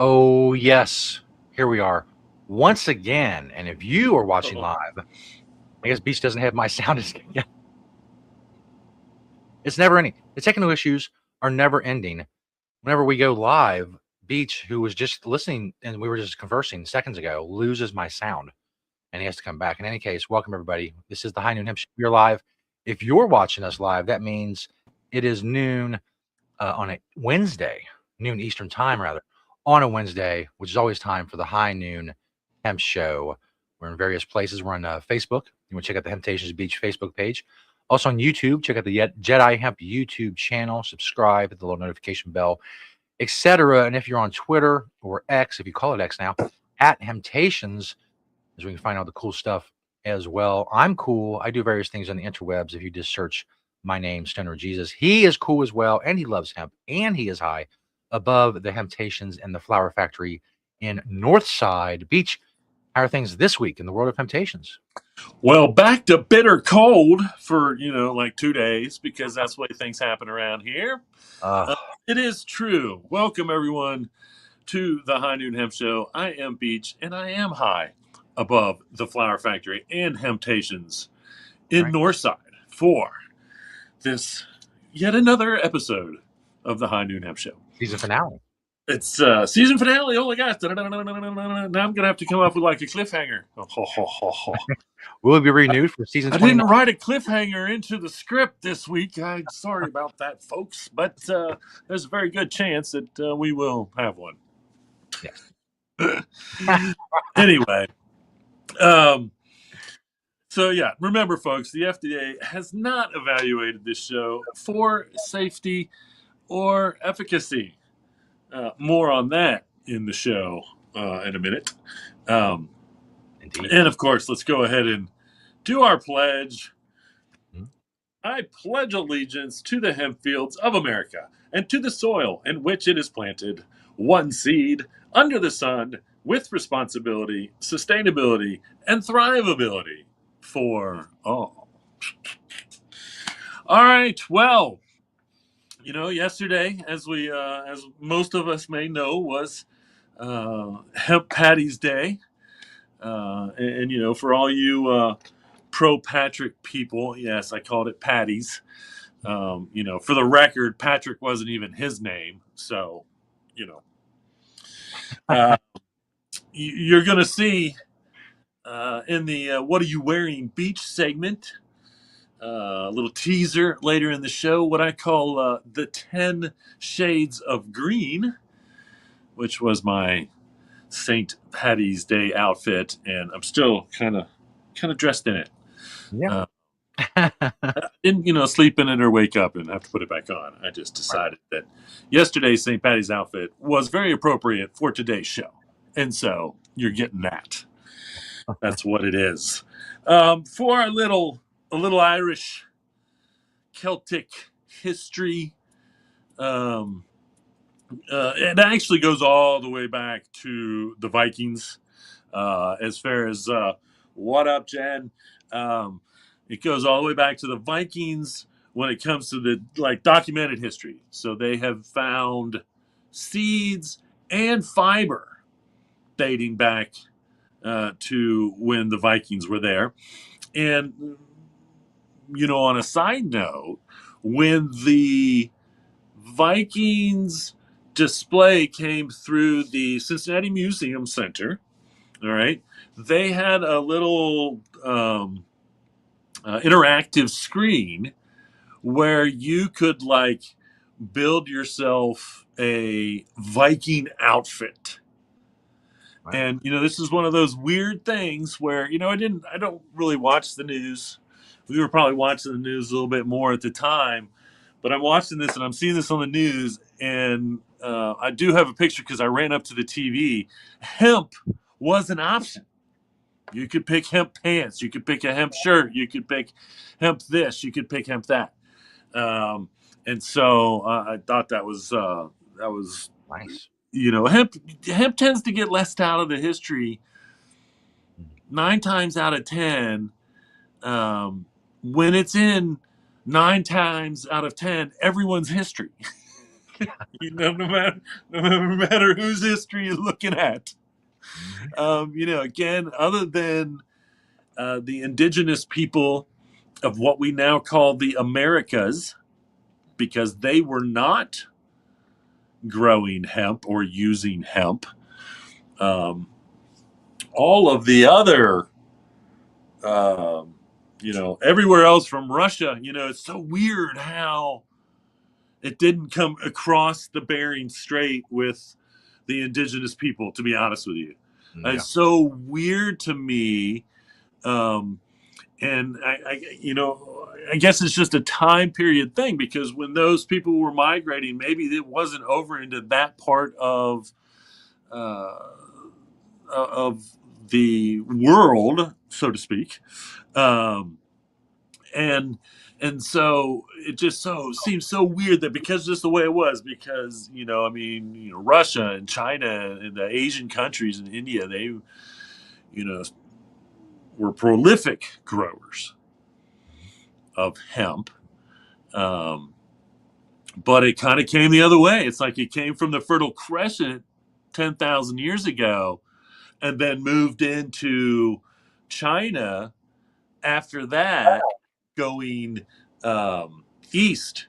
Oh, yes. Here we are once again. And if you are watching live, I guess Beach doesn't have my sound. Yeah. It's never ending. The technical issues are never ending. Whenever we go live, Beach, who was just listening and we were just conversing seconds ago, loses my sound and he has to come back. In any case, welcome everybody. This is the High Noon Hemp Show. You're live. If you're watching us live, that means it is noon on a Wednesday, noon Eastern time, rather, on a Wednesday, which is always time for the High Noon Hemp Show. We're in various places. We're on Facebook. You want to check out the Temptations Beach Facebook page. Also on YouTube, check out the Jedi Hemp YouTube channel. Subscribe, hit the little notification bell, etc. And if you're on Twitter or X, if you call it X now, at Temptations, as we can find all the cool stuff as well. I'm cool. I do various things on the interwebs. If you just search my name, Stoner Jesus, he is cool as well, and he loves hemp, and he is high above the Temptations and the Flower Factory in Northside Beach. How are things this week in the world of Temptations? Well, back to bitter cold for, like 2 days, because that's the way things happen around here. It is true. Welcome, everyone, to the High Noon Hemp Show. I am Beach, and I am high above the Flower Factory and Temptations in Northside for this yet another episode of the High Noon Hemp Show. Season finale. It's season finale. Oh my gosh. Now I'm going to have to come up with like a cliffhanger. Will it be renewed for season 29? I didn't write a cliffhanger into the script this week. I'm sorry about that, folks. But there's a very good chance that we will have one. Yes. Anyway. So, yeah, remember, folks, the FDA has not evaluated this show for safety or efficacy. More on that in the show in a minute. And, of course, let's go ahead and do our pledge. I pledge allegiance to the hemp fields of America and to the soil in which it is planted, one seed, under the sun, with responsibility, sustainability, and thrivability for all. All right, well, yesterday, as most of us may know, was Hemp Patty's Day. And for all you pro-Patrick people, yes, I called it Patty's. For the record, Patrick wasn't even his name. So, you're going to see in the What Are You Wearing Beach segment, a little teaser later in the show, what I call the 10 Shades of Green, which was my St. Patty's Day outfit. And I'm still kind of dressed in it. Yeah. I didn't, sleep in it or wake up and have to put it back on. I just decided that yesterday's St. Patty's outfit was very appropriate for today's show. And so you're getting that. That's what it is. For a little Irish Celtic history, it actually goes all the way back to the Vikings. As far as what up, Jen? It goes all the way back to the Vikings when it comes to the documented history. So they have found seeds and fiber dating back to when the Vikings were there. And, on a side note, when the Vikings display came through the Cincinnati Museum Center, all right, they had a little interactive screen where you could build yourself a Viking outfit. Wow. And this is one of those weird things where I don't really watch the news. We were probably watching the news a little bit more at the time, but I'm watching this and I'm seeing this on the news, and I do have a picture because I ran up to the TV. Hemp was an option. You could pick hemp pants. You could pick a hemp shirt. You could pick hemp this. You could pick hemp that. And so I thought that was nice. Hemp tends to get left out of the history 9 times out of 10. When it's in 9 times out of 10, everyone's history. No matter whose history you're looking at. Mhm. Again, other than the indigenous people of what we now call the Americas, because they were not growing hemp or using hemp. Um, all of the other, everywhere else from Russia, it's so weird how it didn't come across the Bering Strait with the indigenous people, to be honest with you. Yeah. It's so weird to me. Um, and I guess it's just a time period thing because when those people were migrating, maybe it wasn't over into that part uh, of the world, so to speak, um, and so it just so seems so weird that because just the way it was, because Russia and China and the Asian countries and India, they were prolific growers of hemp. Um, but it kind of came the other way. It's like it came from the Fertile Crescent 10,000 years ago and then moved into China after that, going east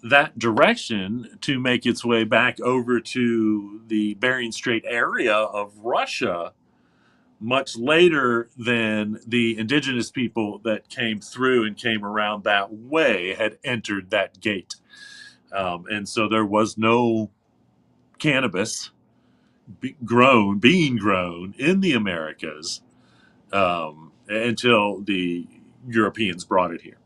that direction to make its way back over to the Bering Strait area of Russia much later than the indigenous people that came through and came around that way had entered that gate. And so there was no cannabis being grown in the Americas until the Europeans brought it here.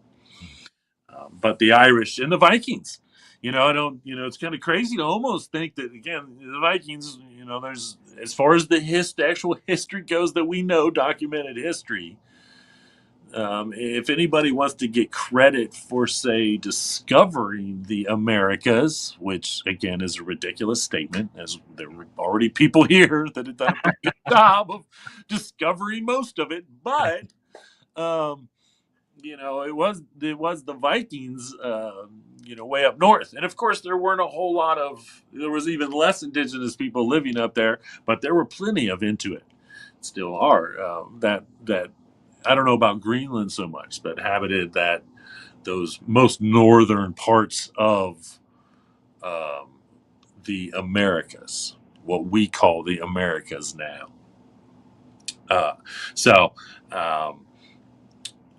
But the Irish and the Vikings, I don't, it's kind of crazy to almost think that again, the Vikings, there's as far as the actual history goes that we know, documented history. If anybody wants to get credit for, say, discovering the Americas, which again is a ridiculous statement, as there were already people here that had done a pretty good job of discovering most of it, but um, it was the Vikings, way up north, and of course there weren't a whole lot of. There was even less indigenous people living up there, but there were plenty of Inuit, still are that I don't know about Greenland so much, but habited that those most northern parts of um, the Americas, what we call the Americas now. Uh, so um,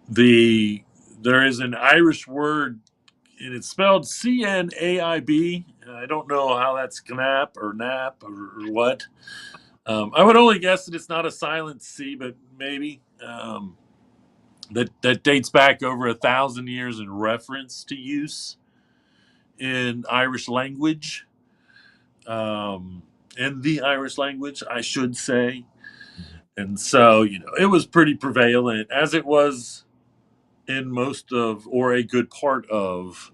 the there is an Irish word, and it's spelled Cnaib. I don't know how that's knap or nap or what. I would only guess that it's not a silent C, but maybe. That dates back over 1,000 years in reference to use in Irish language, in the Irish language, I should say. And so, it was pretty prevalent as it was in most of, or a good part of,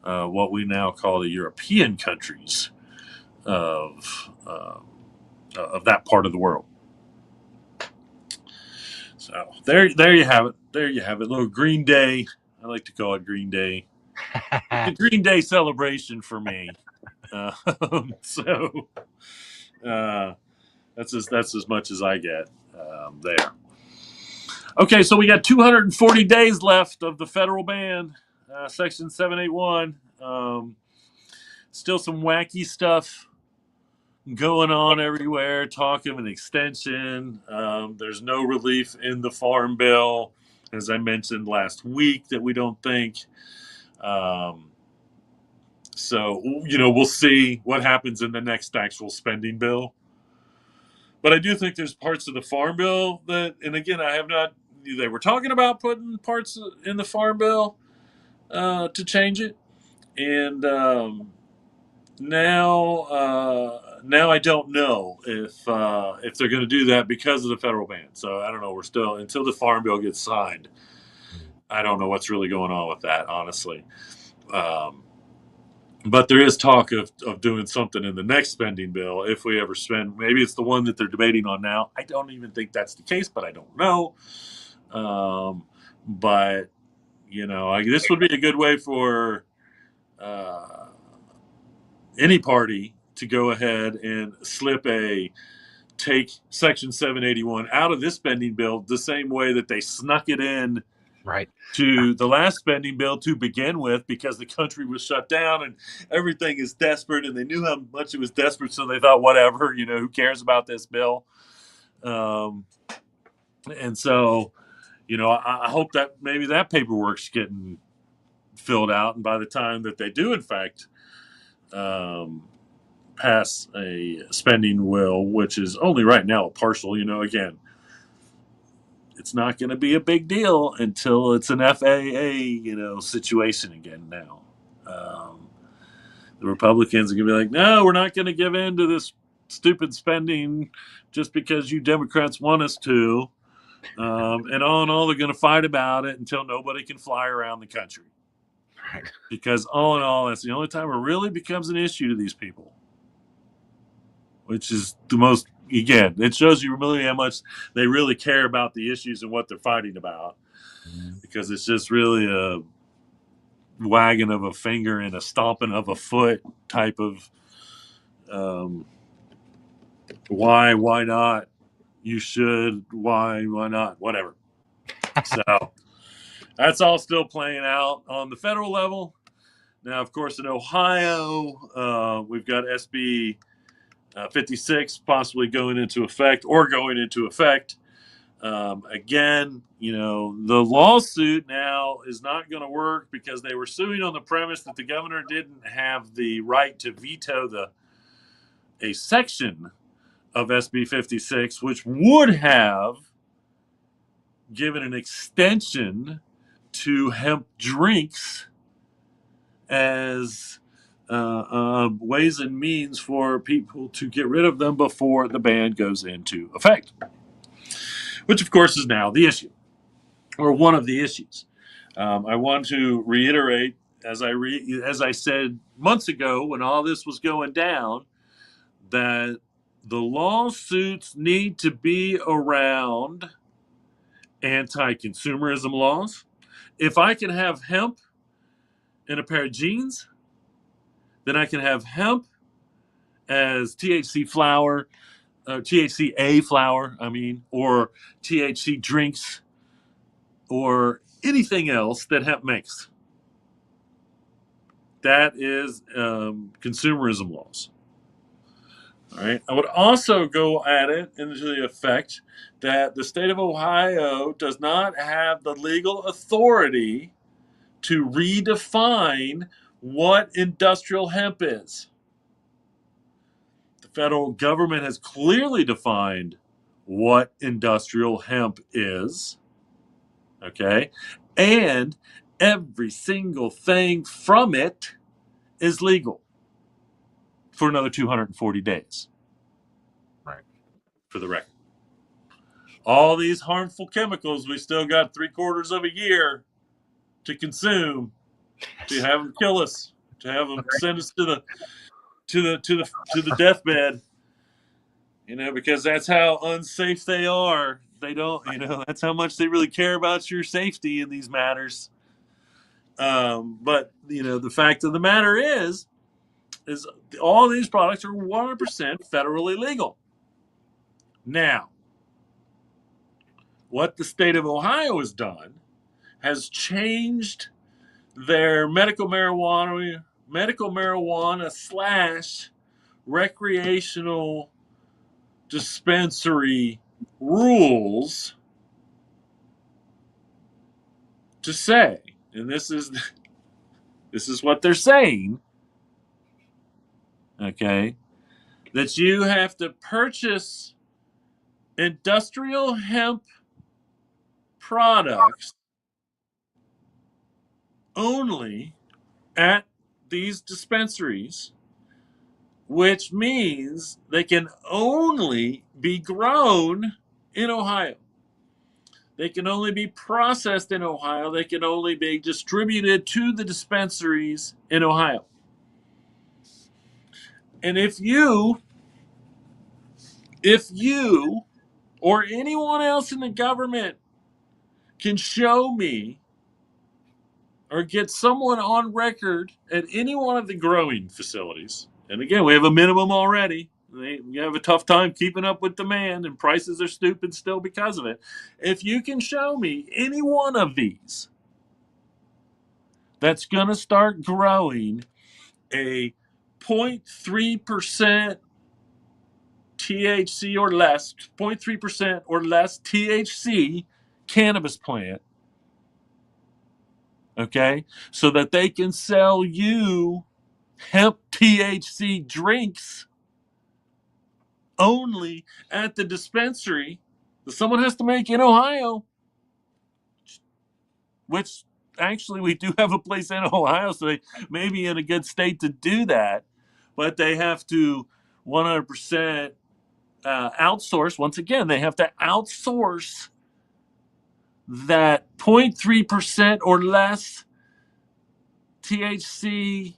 what we now call the European countries of that part of the world. So there you have it. There you have it. Little Green Day. I like to call it Green Day. It's a Green Day celebration for me. So uh, that's as much as I get there. Okay, so we got 240 days left of the federal ban, Section 781. Still some wacky stuff going on everywhere. Talk of an extension. There's no relief in the Farm Bill, as I mentioned last week, that we don't think. Um, So, we'll see what happens in the next actual spending bill. But I do think there's parts of the farm bill that, and again, I have not, they were talking about putting parts in the farm bill to change it. And now I don't know if they're going to do that because of the federal ban. So I don't know. We're still, until the farm bill gets signed, I don't know what's really going on with that, honestly. Um, But there is talk of doing something in the next spending bill if we ever spend. Maybe it's the one that they're debating on now. I don't even think that's the case, but I don't know. But this would be a good way for uh, any party to go ahead and take Section 781 out of this spending bill the same way that they snuck it in Right. to the last spending bill to begin with, because the country was shut down and everything is desperate, and they knew how much it was desperate, so they thought, whatever, who cares about this bill? Um, and so, I hope that maybe that paperwork's getting filled out, and by the time that they do, in fact, um, pass a spending will, which is only right now a partial, again, it's not going to be a big deal until it's an FAA, situation again now. The Republicans are going to be like, no, we're not going to give in to this stupid spending just because you Democrats want us to. And all, they're going to fight about it until nobody can fly around the country. Right. Because all in all, that's the only time it really becomes an issue to these people. Which is the most, again, it shows you really how much they really care about the issues and what they're fighting about. Because it's just really a wagging of a finger and a stomping of a foot type of why not, you should, why not, whatever. So that's all still playing out on the federal level. Now, of course, in Ohio, we've got SB 56 possibly going into effect. Again, the lawsuit now is not going to work because they were suing on the premise that the governor didn't have the right to veto a section of SB 56, which would have given an extension to hemp drinks as ways and means for people to get rid of them before the ban goes into effect, which of course is now the issue, or one of the issues. I want to reiterate, as I said months ago when all this was going down, that the lawsuits need to be around anti-consumerism laws. If I can have hemp in a pair of jeans, then I can have hemp as THC flower, THCA flower, or THC drinks, or anything else that hemp makes. That is consumerism laws. All right. I would also go at it into the effect that the state of Ohio does not have the legal authority to redefine what industrial hemp is. The federal government has clearly defined what industrial hemp is. Okay. And every single thing from it is legal for another 240 days. Right. For the record. All these harmful chemicals, we still got 3/4 of a year to consume, to have them kill us, to have them send us to the deathbed. Because that's how unsafe they are. They don't, that's how much they really care about your safety in these matters. But the fact of the matter is all these products are 100% federally legal. Now, what the state of Ohio has done has changed their medical marijuana / recreational dispensary rules to say, and this is what they're saying, okay, that you have to purchase industrial hemp products only at these dispensaries, which means they can only be grown in Ohio. They can only be processed in Ohio. They can only be distributed to the dispensaries in Ohio. And if you or anyone else in the government can show me or get someone on record at any one of the growing facilities And again, we have a minimum already. You have a tough time keeping up with demand, and prices are stupid still because of it. If you can show me any one of these that's going to start growing a 0.3% THC or less, 0.3% or less THC cannabis plant, okay, so that they can sell you hemp THC drinks only at the dispensary that someone has to make in Ohio, which actually we do have a place in Ohio, so they may be in a good state to do that, but they have to 100% outsource. Once again, they have to outsource that 0.3% or less THC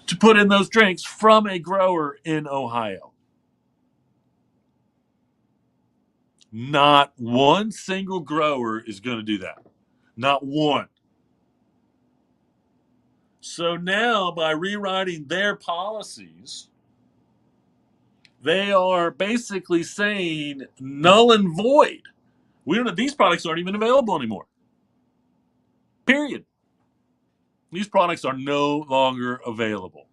to put in those drinks from a grower in Ohio. Not one single grower is going to do that. Not one. So now, by rewriting their policies, they are basically saying null and void. We don't know, these products aren't even available anymore. Period. These products are no longer available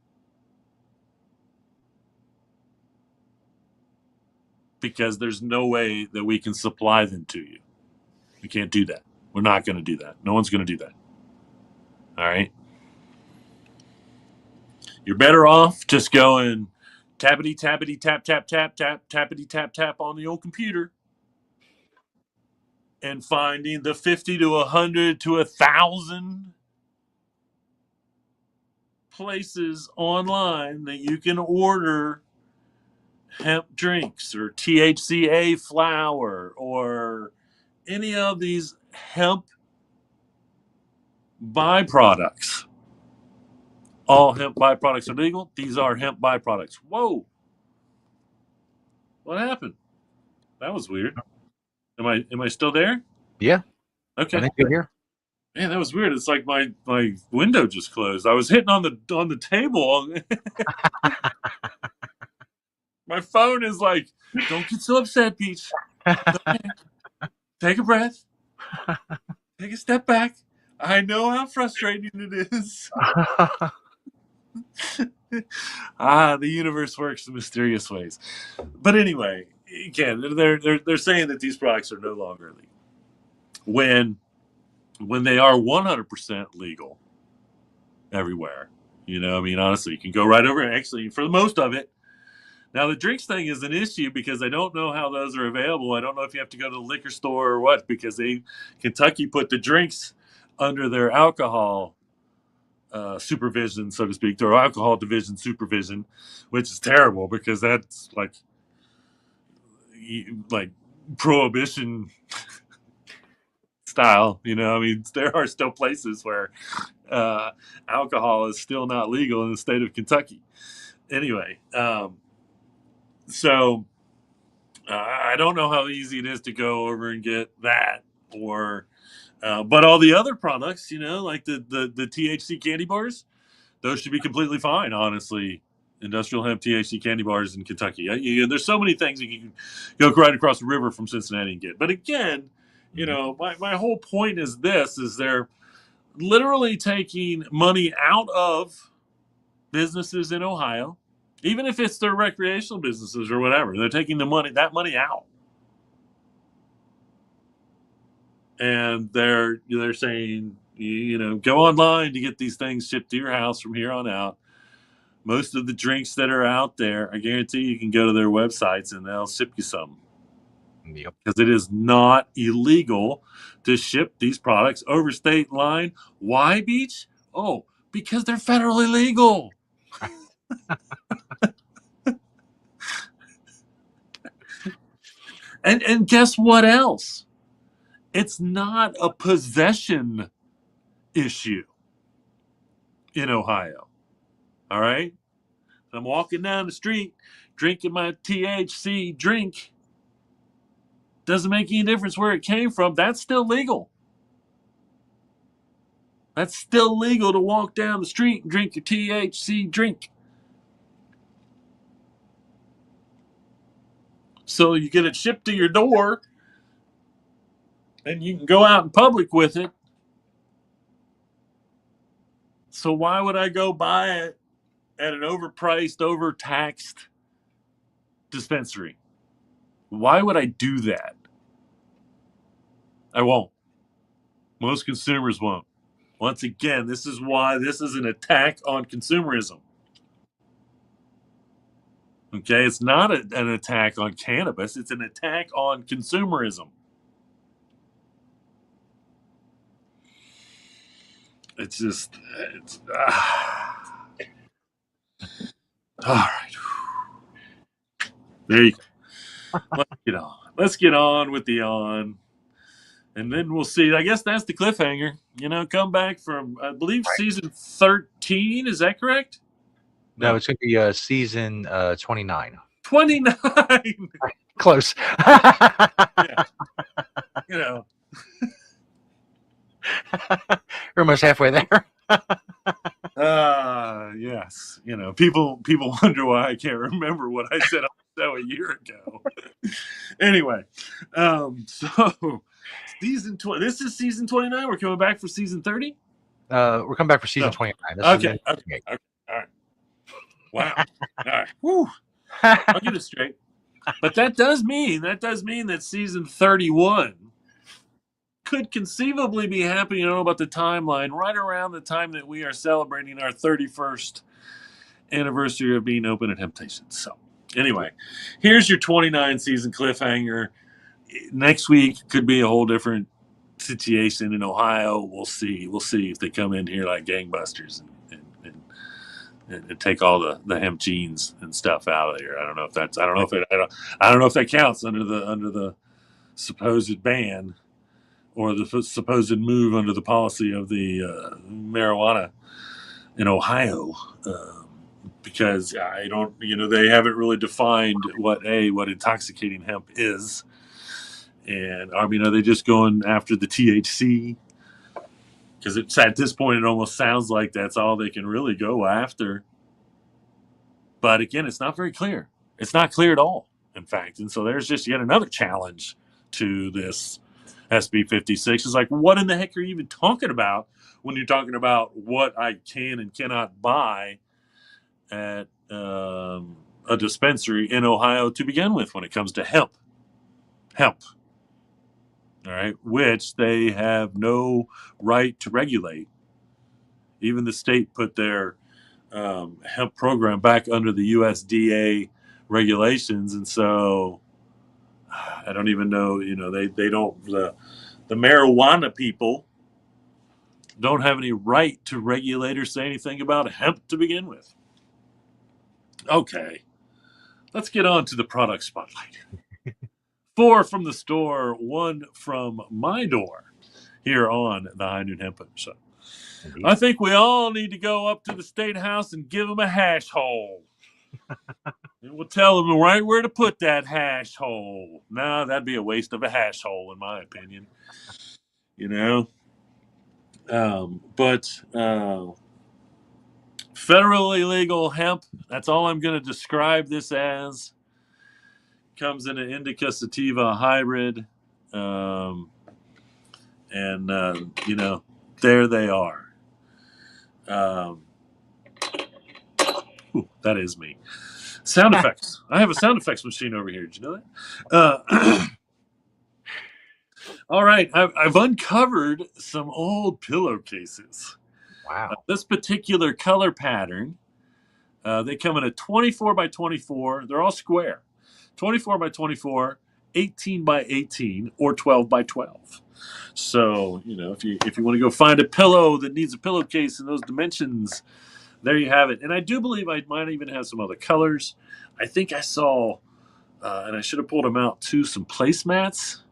because there's no way that we can supply them to you. We can't do that. We're not going to do that. No one's going to do that. All right. You're better off just going tappity tappity tap tap tap tap tappity tap tap on the old computer and finding the 50 to 100 to 1,000 places online that you can order hemp drinks or THCA flower or any of these hemp byproducts. All hemp byproducts are legal. These are hemp byproducts. Whoa. What happened? That was weird. Am I still there? Yeah, I Okay. think you're here. Man, that was weird. It's like my window just closed. I was hitting on the table. My phone is like, don't get so upset, Beach. Okay. Take a breath. Take a step back. I know how frustrating it is. The universe works in mysterious ways. But anyway, again, they're saying that these products are no longer legal when they are 100% legal everywhere. I mean, honestly, you can go right over. Actually, for the most of it. Now, the drinks thing is an issue because I don't know how those are available. I don't know if you have to go to the liquor store or what, because Kentucky put the drinks under their alcohol supervision, so to speak, their alcohol division supervision, which is terrible because that's like prohibition style. I mean, there are still places where alcohol is still not legal in the state of Kentucky. Anyway, so I don't know how easy it is to go over and get that, but all the other products, like the THC candy bars, those should be completely fine, honestly. Industrial hemp THC candy bars in Kentucky. There's so many things you can go right across the river from Cincinnati and get. But again, my whole point is they're literally taking money out of businesses in Ohio, even if it's their recreational businesses or whatever. They're taking that money out. And they're saying, go online to get these things shipped to your house from here on out. Most of the drinks that are out there, I guarantee you can go to their websites and they'll ship you some. Yep. Because it is not illegal to ship these products over state line. Why, Beach? Oh, because they're federally legal. And guess what else? It's not a possession issue in Ohio. All right? I'm walking down the street drinking my THC drink. Doesn't make any difference where it came from. That's still legal. That's still legal to walk down the street and drink your THC drink. So you get it shipped to your door, and you can go out in public with it. So why would I go buy it at an overpriced, overtaxed dispensary? Why would I do that? I won't. Most consumers won't. Once again, this is why this is an attack on consumerism. Okay, it's not an attack on cannabis, it's an attack on consumerism. It's just, all right. There you go. Let's get on. Let's get on with the on. And then we'll see. I guess that's the cliffhanger. Come back from, I believe, season 13. Is that correct? No, it's going to be season 29. 29. Close. Yeah. We're almost halfway there. Yes. People wonder why I can't remember what I said on the show a year ago. Anyway, so season 20. This is season 29. We're coming back for season 30. We're coming back for season 29. This Okay. Okay. All right. Wow. All right. Woo. I'll get it straight. But that does mean that season 31 could conceivably be happening. I don't know about the timeline, right around the time that we are celebrating our 31st anniversary of being open at Temptation. So anyway, here's your 29 season cliffhanger. Next week could be a whole different situation in Ohio. We'll see if they come in here like gangbusters and take all the hemp genes and stuff out of here. I don't know if that counts under the supposed ban or the supposed move under the policy of the marijuana in Ohio, because I don't, they haven't really defined what intoxicating hemp is, and are they just going after the THC? Because it's at this point, it almost sounds like that's all they can really go after. But again, it's not very clear. It's not clear at all, in fact. And so there's just yet another challenge to this SB 56. It's like, what in the heck are you even talking about when you're talking about what I can and cannot buy at a dispensary in Ohio to begin with when it comes to hemp? Hemp. All right, which they have no right to regulate. Even the state put their hemp program back under the USDA regulations, and so I don't even know. They don't, the marijuana people don't have any right to regulate or say anything about hemp to begin with. Okay, let's get on to the product spotlight. 4 from the store, 1 from my door here on the High Noon Hemp Show. Indeed. I think we all need to go up to the State House and give them a hash hole. And we'll tell them right where to put that hash hole. No, that'd be a waste of a hash hole, in my opinion. But federally legal hemp, that's all I'm going to describe this as. Comes in an indica sativa hybrid. And there they are. That is me. Sound effects. I have a sound effects machine over here. Did you know that? All right. I've uncovered some old pillowcases. Wow. This particular color pattern, they come in a 24 by 24. They're all square. 24 by 24, 18 by 18, or 12 by 12. So, if you want to go find a pillow that needs a pillowcase in those dimensions, there you have it. And I do believe I might even have some other colors. I think I saw, and I should have pulled them out too, some placemats.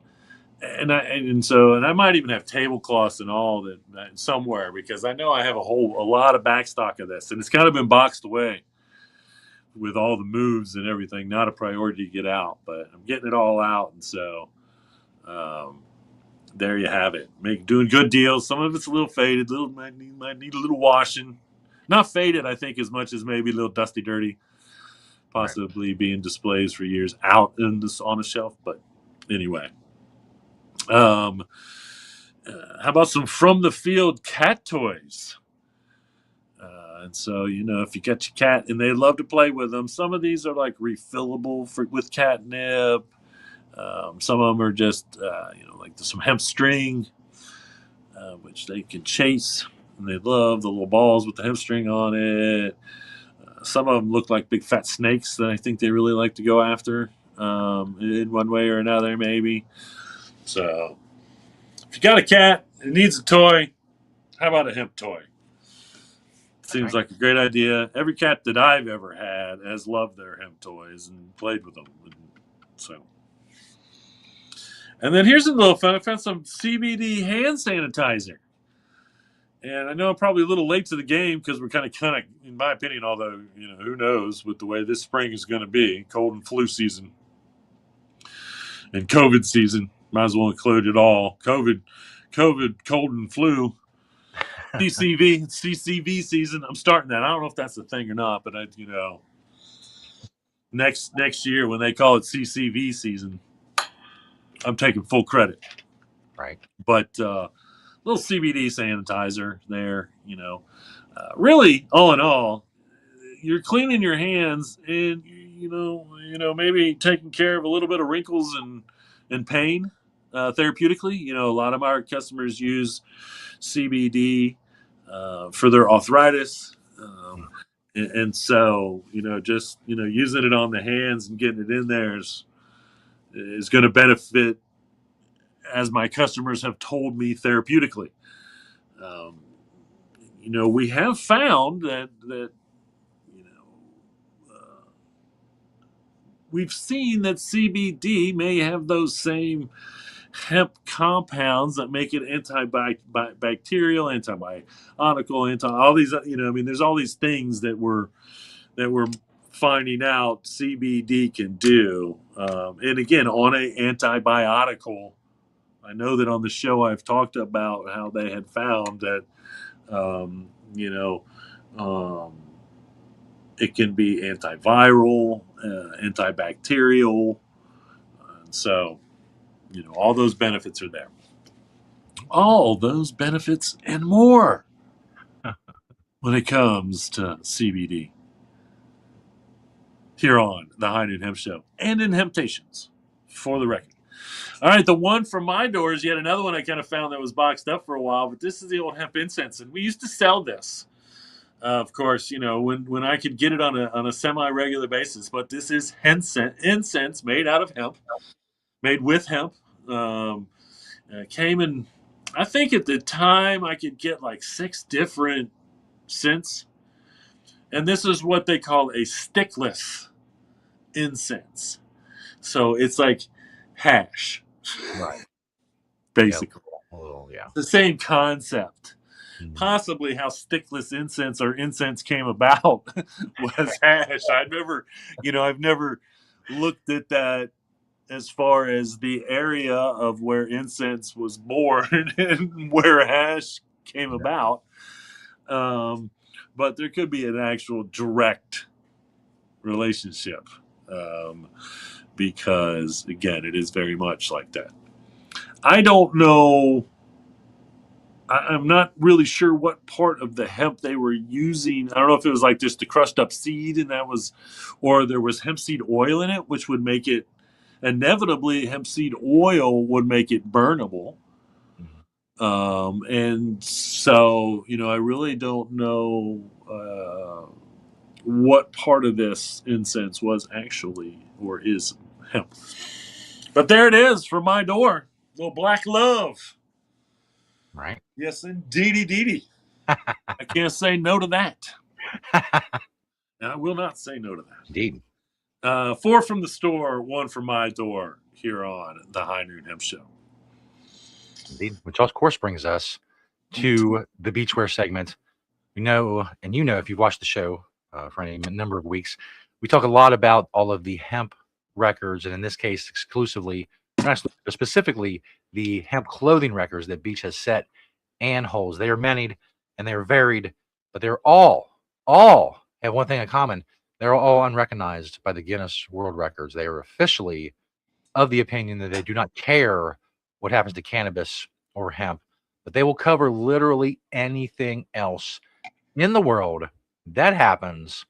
And I might even have tablecloths and all that somewhere, because I know I have a lot of backstock of this, and it's kind of been boxed away with all the moves and everything. Not a priority to get out, but I'm getting it all out, and so there you have it. Doing good deals. Some of it's a little faded, might need a little washing. Not faded, I think, as much as maybe a little dusty, dirty, possibly being displays for years out on a shelf. But anyway, how about some from the field cat toys? And so, if you got your cat and they love to play with them, some of these are like refillable with catnip. Some of them are just, like some hemp string, which they can chase. And they love the little balls with the hemp string on it. Some of them look like big fat snakes that I think they really like to go after in one way or another, maybe. So, if you got a cat, it needs a toy, how about a hemp toy? Seems like a great idea. Every cat that I've ever had has loved their hemp toys and played with them. And then here's a little fun. I found some CBD hand sanitizer. And I know I'm probably a little late to the game because we're kind of, in my opinion, although, who knows with the way this spring is going to be, cold and flu season and COVID season. Might as well include it all. COVID, cold and flu. CCV season. I'm starting that. I don't know if that's a thing or not, but next year when they call it CCV season, I'm taking full credit. Right. But little CBD sanitizer there. Really, all in all, you're cleaning your hands and maybe taking care of a little bit of wrinkles and pain therapeutically. A lot of our customers use CBD for their arthritis. And so, just, using it on the hands and getting it in there is going to benefit, as my customers have told me, therapeutically. We have found that we've seen that CBD may have those same hemp compounds that make it antibacterial, antibiotic, all these. There's all these things that we're finding out CBD can do. And again, on a antibiotical, I know that on the show I've talked about how they had found that, it can be antiviral, antibacterial. So, all those benefits are there. All those benefits and more when it comes to CBD here on the High Noon Hemp Show and in Hemptations, for the record. All right, the one from my door is yet another one I kind of found that was boxed up for a while, but this is the old hemp incense, and we used to sell this. Of course, when I could get it on a semi-regular basis, but this is incense made out of hemp, made with hemp. Came in, I think at the time I could get like 6 different scents, and this is what they call a stickless incense. So it's like hash, Right. basically. Yeah. The same concept. Possibly how stickless incense or incense came about was hash. I've never looked at that as far as the area of where incense was born and where hash came about. But there could be an actual direct relationship because, again, it is very much like that. I don't know. I'm not really sure what part of the hemp they were using. I don't know if it was like just the crushed up seed or there was hemp seed oil in it, which would make it, inevitably, hemp seed oil would make it burnable. And so, I really don't know what part of this incense was actually or is hemp. But there it is from my door. Little black love. Right. Yes, indeedy. I can't say no to that. And I will not say no to that. Indeed. 4 from the store, 1 from my door here on the High Noon Hemp Show. Indeed. Which of course brings us to the beachwear segment. We know, and if you've watched the show for any number of weeks, we talk a lot about all of the hemp records, and in this case, exclusively specifically the hemp clothing records that Beach has set and holds. They are many and they are varied, but they're all have one thing in common. They're all unrecognized by the Guinness World Records. They are officially of the opinion that they do not care what happens to cannabis or hemp, but they will cover literally anything else in the world that happens.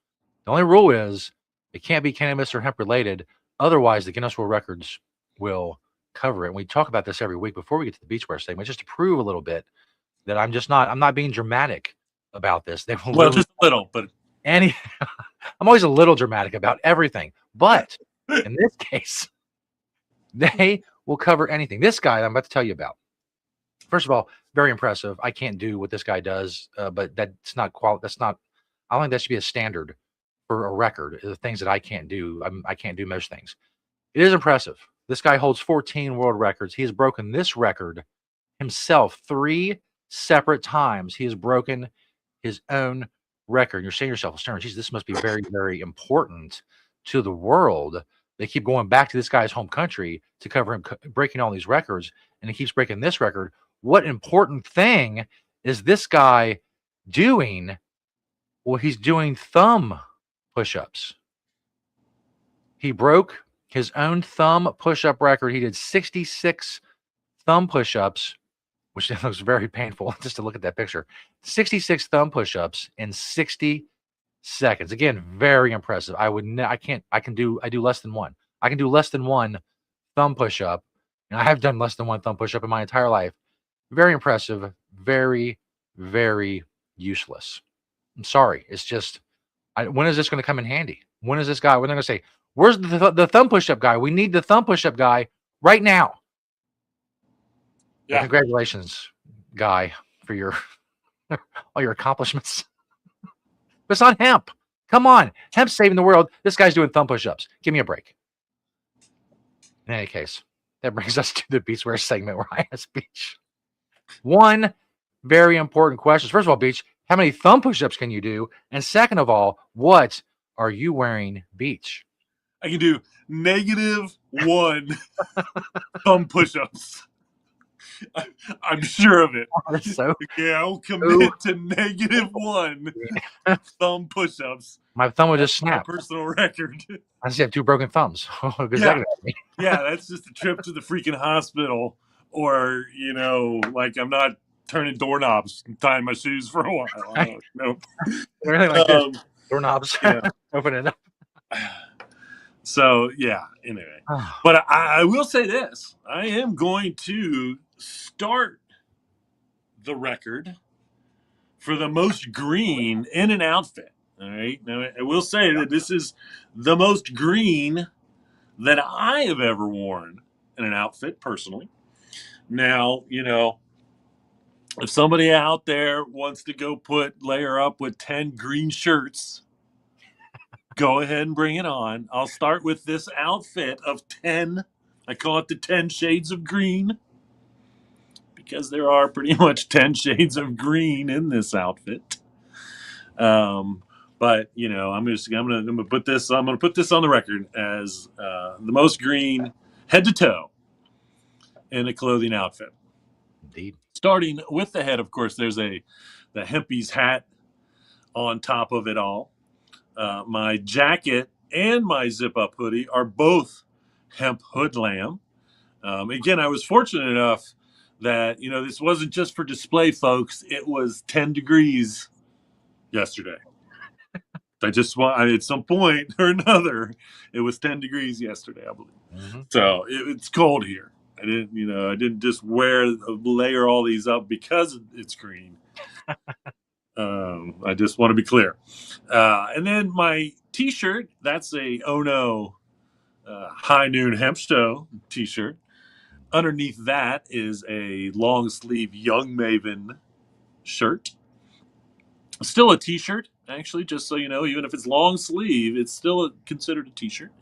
The only rule is it can't be cannabis or hemp related. Otherwise, the Guinness World Records will cover it. And we talk about this every week before we get to the beachwear segment, just to prove a little bit that I'm not being dramatic about this. They will Well, literally just a little, but any I'm always a little dramatic about everything. But in this case, they will cover anything. This guy I'm about to tell you about. First of all, very impressive. I can't do what this guy does, but that's not quality. That's not. I don't think that should be a standard for a record. The things that I can't do, I can't do most things. It is impressive. This guy holds 14 world records. He has broken this record himself 3 separate times. He has broken his own record. You're saying to yourself, Stern, geez, this must be very, very important to the world. They keep going back to this guy's home country to cover him breaking all these records, and he keeps breaking this record. What important thing is this guy doing? Well, he's doing thumb push-ups. He broke his own thumb push-up record. He did 66 thumb push-ups, which looks very painful just to look at that picture. 66 thumb push-ups in 60 seconds. Again, very impressive. I do less than one. I can do less than one thumb push-up, and I have done less than one thumb push-up in my entire life. Very impressive. Very, very useless. I'm sorry. It's just, when is this going to come in handy? When is this guy? When they're going to say, "Where's the thumb push-up guy? We need the thumb push-up guy right now." yeah. Well, congratulations, guy, for your all your accomplishments. But it's not hemp. Come on, hemp's saving the world. This guy's doing thumb push-ups. Give me a break. In any case, that brings us to the Beachwear segment where I ask Beach one very important question. First of all, Beach, how many thumb push-ups can you do? And second of all, what are you wearing, Beach? I can do -1 thumb push-ups. I'm sure of it. So, Yeah, I'll commit to -1 thumb push-ups. my thumb would just My snap. personal record. I just have 2 broken thumbs. Yeah. Yeah, that's just a trip to the freaking hospital, or like I'm not turning doorknobs and tying my shoes for a while. Nope. Everything like this. Doorknobs. Yeah. Open it up. So yeah. Anyway, but I will say this: I am going to start the record for the most green in an outfit. All right. Now I will say that this is the most green that I have ever worn in an outfit personally. Now, if somebody out there wants to go layer up with 10 green shirts, go ahead and bring it on. I'll start with this outfit of 10. I call it the 10 shades of green because there are pretty much 10 shades of green in this outfit. But I'm gonna put this on the record as the most green head to toe in a clothing outfit. Indeed. Starting with the head, of course, there's the Hempy's hat on top of it all. My jacket and my zip-up hoodie are both hemp hoodlam. Again, I was fortunate enough that this wasn't just for display, folks. It was 10 degrees yesterday. At some point or another, it was 10 degrees yesterday, I believe. Mm-hmm. So it's cold here. I didn't just layer all these up because it's green. I just want to be clear. And then my T-shirt, that's a Oh No High Noon Hemp Show T-shirt. Underneath that is a long sleeve Young Maven shirt. Still a T-shirt, actually, just so you know. Even if it's long sleeve, it's still considered a T-shirt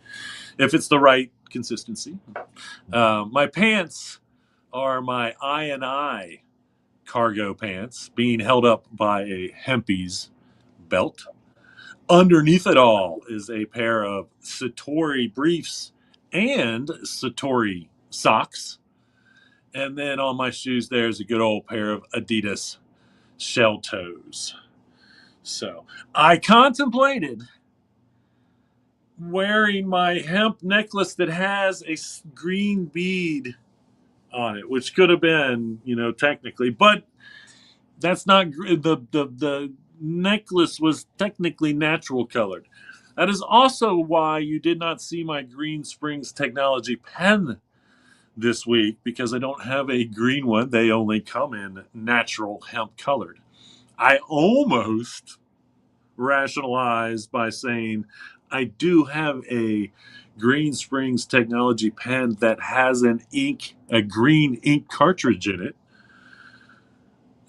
if it's the right consistency. My pants are my I cargo pants being held up by a Hempy's belt. Underneath it all is a pair of Satori briefs and Satori socks. And then on my shoes, there's a good old pair of Adidas shell toes. So I contemplated wearing my hemp necklace that has a green bead on it, which could have been, technically, but that's not the necklace was technically natural colored. That is also why you did not see my Green Springs Technology pen this week, because I don't have a green one. They only come in natural hemp colored. I almost rationalized by saying I do have a Green Springs Technology pen that has a green ink cartridge in it.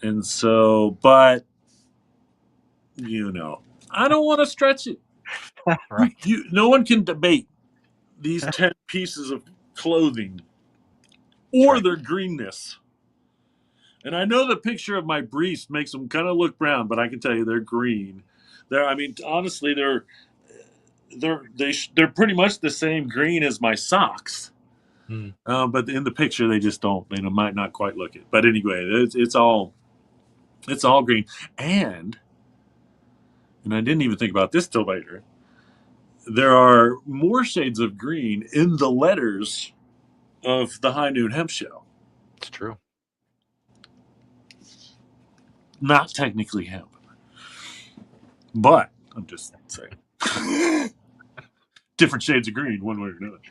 And so, but I don't want to stretch it. Right. No one can debate these 10 pieces of clothing That's or right. their greenness. And I know the picture of my briefs makes them kind of look brown, but I can tell you they're green. Honestly, they're pretty much the same green as my socks. Mm. But in the picture, they just don't. Might not quite look it. But anyway, it's all green. And I didn't even think about this till later. There are more shades of green in the letters of the High Noon Hemp Show. It's true. Not technically hemp, but I'm just saying. Different shades of green, one way or another.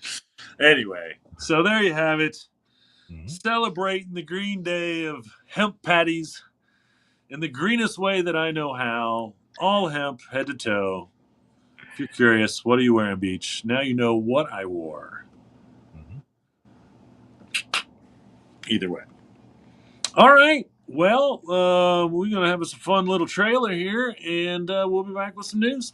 Anyway, so there you have it. Mm-hmm. Celebrating the green day of hemp patties in the greenest way that I know how. All hemp, head to toe. If you're curious, what are you wearing, Beach? Now you know what I wore. Mm-hmm. Either way. All right. Well, we're going to have us a fun little trailer here, and we'll be back with some news.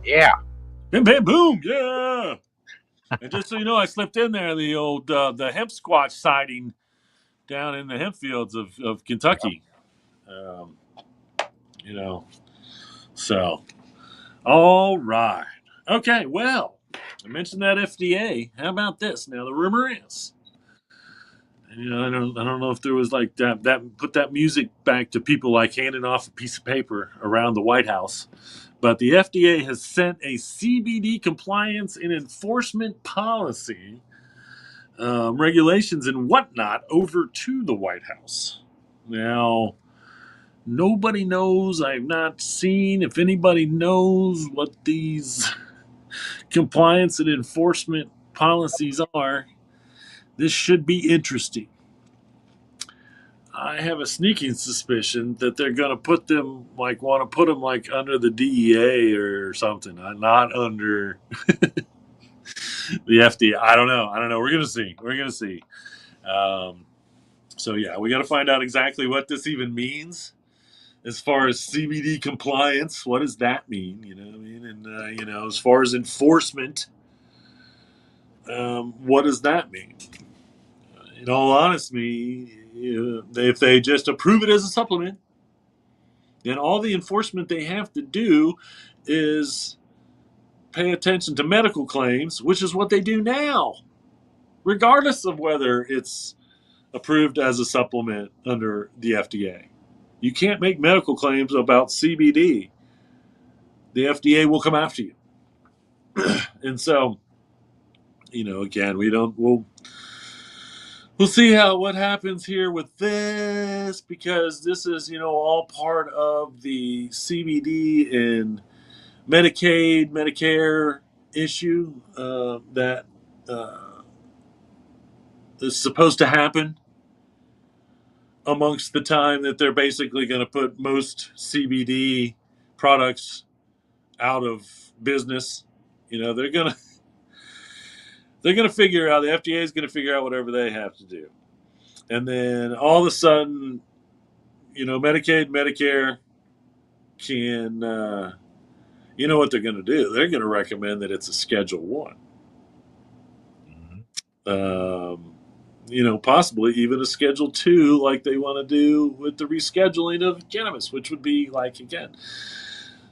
Yeah. Bim, bam, boom. Yeah. And just so you know, I slipped in there the old the hemp squatch sighting down in the hemp fields of Kentucky. Um, you know, so all right, okay. Well, I mentioned that FDA. How about this? Now the rumor is, I don't know if there was like that put that music back to people like handing off a piece of paper around the White House. But the FDA has sent a CBD compliance and enforcement policy, regulations and whatnot, over to the White House. Now, nobody knows. I've not seen if anybody knows what these compliance and enforcement policies are. This should be interesting. I have a sneaking suspicion that they're going to want to put them like under the DEA or something, not under the FDA. I don't know. We're going to see. Um, so yeah, we got to find out exactly what this even means as far as CBD compliance. What does that mean? You know what I mean? And as far as enforcement, what does that mean? In all honesty, if they just approve it as a supplement, then all the enforcement they have to do is pay attention to medical claims, which is what they do now, regardless of whether it's approved as a supplement under the FDA. You can't make medical claims about CBD. The FDA will come after you. And so, again, we'll we'll see what happens here with this, because this is, all part of the CBD and Medicaid, Medicare issue that uh, is supposed to happen amongst the time that they're basically going to put most CBD products out of business. They're gonna figure out, the FDA is gonna figure out whatever they have to do, and then all of a sudden, Medicaid, Medicare can, you know what they're gonna do? They're gonna recommend that it's a Schedule One. Mhm. Possibly even a Schedule Two, like they want to do with the rescheduling of cannabis, which would be like, again,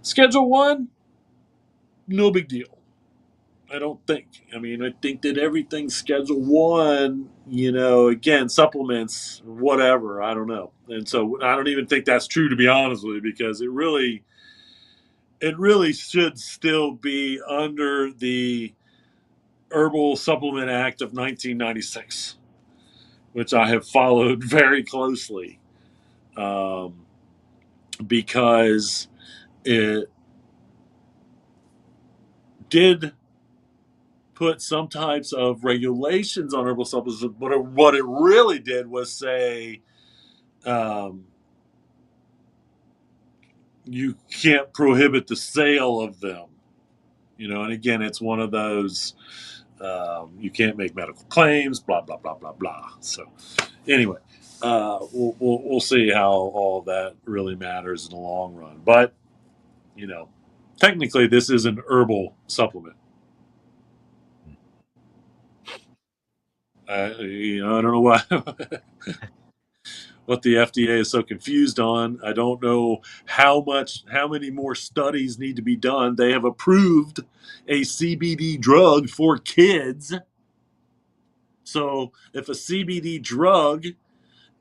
Schedule One, no big deal. I don't think. I mean, I think that everything's Schedule One. Again, supplements, whatever. I don't know, and so I don't even think that's true, to be honest with you, because it really should still be under the Herbal Supplement Act of 1996, which I have followed very closely, um, because it did put some types of regulations on herbal supplements, but what it really did was say, um, you can't prohibit the sale of them. And again, it's one of those, you can't make medical claims, blah blah blah blah blah. So anyway, we'll see how all that really matters in the long run. But you know, technically, this is an herbal supplement. I don't know why. What the FDA is so confused on. I don't know how many more studies need to be done. They have approved a CBD drug for kids. So if a CBD drug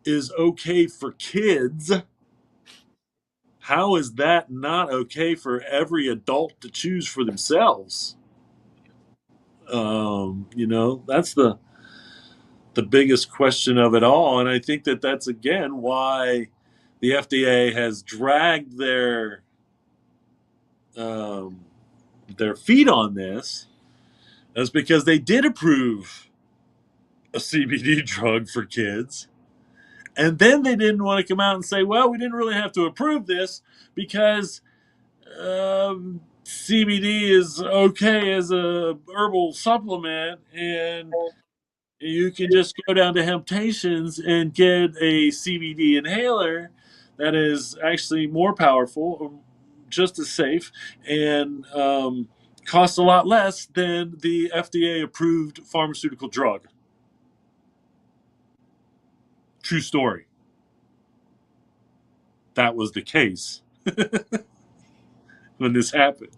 is okay for kids, how is that not okay for every adult to choose for themselves? That's the biggest question of it all, and I think that that's again why the FDA has dragged um, their feet on this, is because they did approve a CBD drug for kids. And then they didn't want to come out and say, well, we didn't really have to approve this because CBD is okay as a herbal supplement, and you can just go down to Hemptations and get a CBD inhaler that is actually more powerful, just as safe, and costs a lot less than the FDA approved pharmaceutical drug. True story. That was the case when this happened.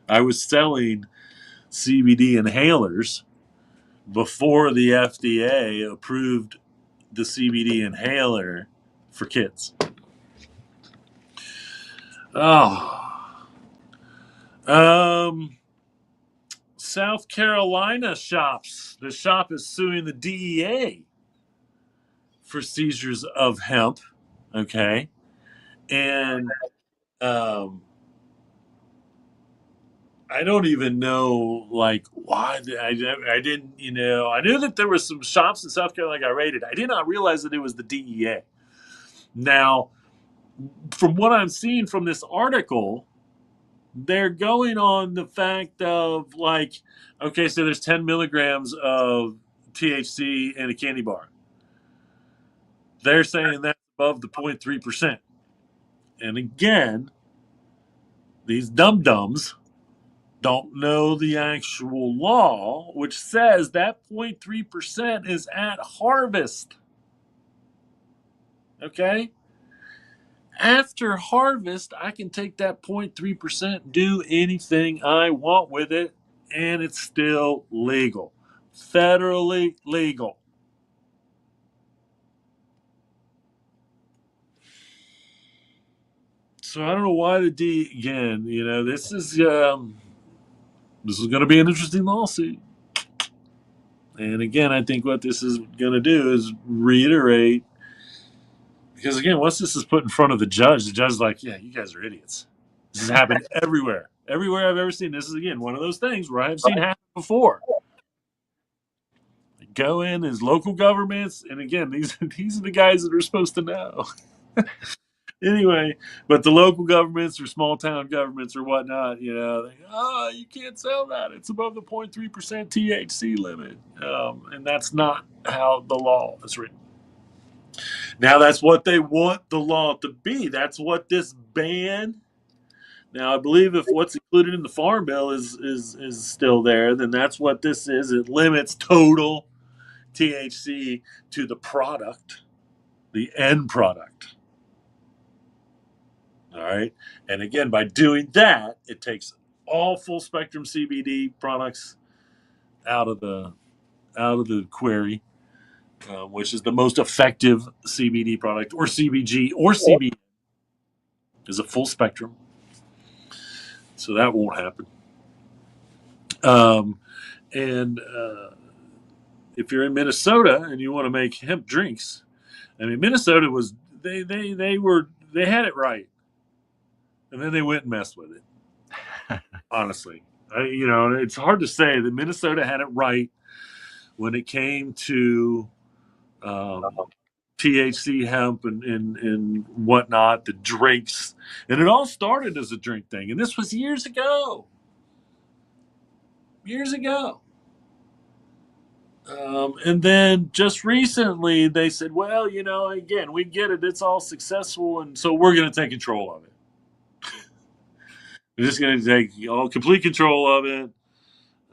I was selling CBD inhalers before the FDA approved the CBD inhaler for kids. Oh, um, South Carolina shops. The shop is suing the DEA for seizures of hemp. Okay, and um, I don't even know like why I didn't. I knew that there was some shops in South Carolina got raided. I did not realize that it was the DEA. Now, from what I'm seeing from this article, they're going on the fact of like, okay, so there's 10 milligrams of THC in a candy bar. They're saying that's above the 0.3%. And again, these dum dums don't know the actual law, which says that 0.3% is at harvest. Okay? After harvest, I can take that 0.3%, do anything I want with it, and it's still legal. Federally legal. So I don't know why the D again. This is going to be an interesting lawsuit. And again, I think what this is going to do is reiterate, because again, once this is put in front of the judge is like, yeah, you guys are idiots. This has happened everywhere. Everywhere I've ever seen. This is, again, one of those things where I've seen happen before. They go in as local governments, and again, these are the guys that are supposed to know. Anyway, but the local governments or small town governments or whatnot, you can't sell that. It's above the 0.3% THC limit. And that's not how the law is written. Now, that's what they want the law to be. That's what this ban. Now, I believe if what's included in the Farm Bill is still there, then that's what this is. It limits total THC to the product, the end product. All right. And again, by doing that, it takes all full spectrum CBD products out of the query, which is the most effective CBD product, or CBG or CBD is a full spectrum. So that won't happen. And if you're in Minnesota and you want to make hemp drinks, I mean, Minnesota was they had it right, and then they went and messed with it. Honestly, it's hard to say that Minnesota had it right when it came to THC hemp and whatnot, the drinks, and it all started as a drink thing, and this was years ago. Years ago. And then just recently they said, well, again, we get it. It's all successful. And so we're going to take control of it. We're just going to take complete control of it.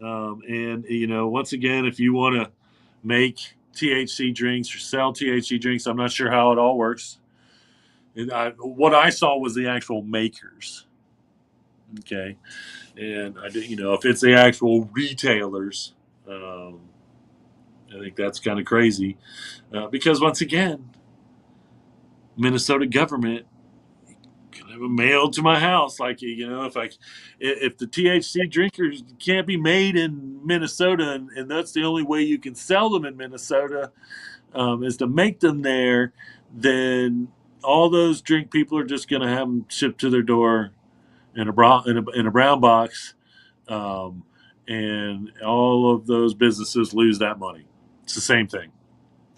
And, once again, if you want to make THC drinks or sell THC drinks, I'm not sure how it all works. What I saw was the actual makers. Okay. And I did, if it's the actual retailers, I think that's kind of crazy because once again, Minnesota government can have it mailed to my house. Like, if the THC drinkers can't be made in Minnesota, and that's the only way you can sell them in Minnesota, is to make them there, then all those drink people are just going to have them shipped to their door in a brown box, and all of those businesses lose that money. It's the same thing.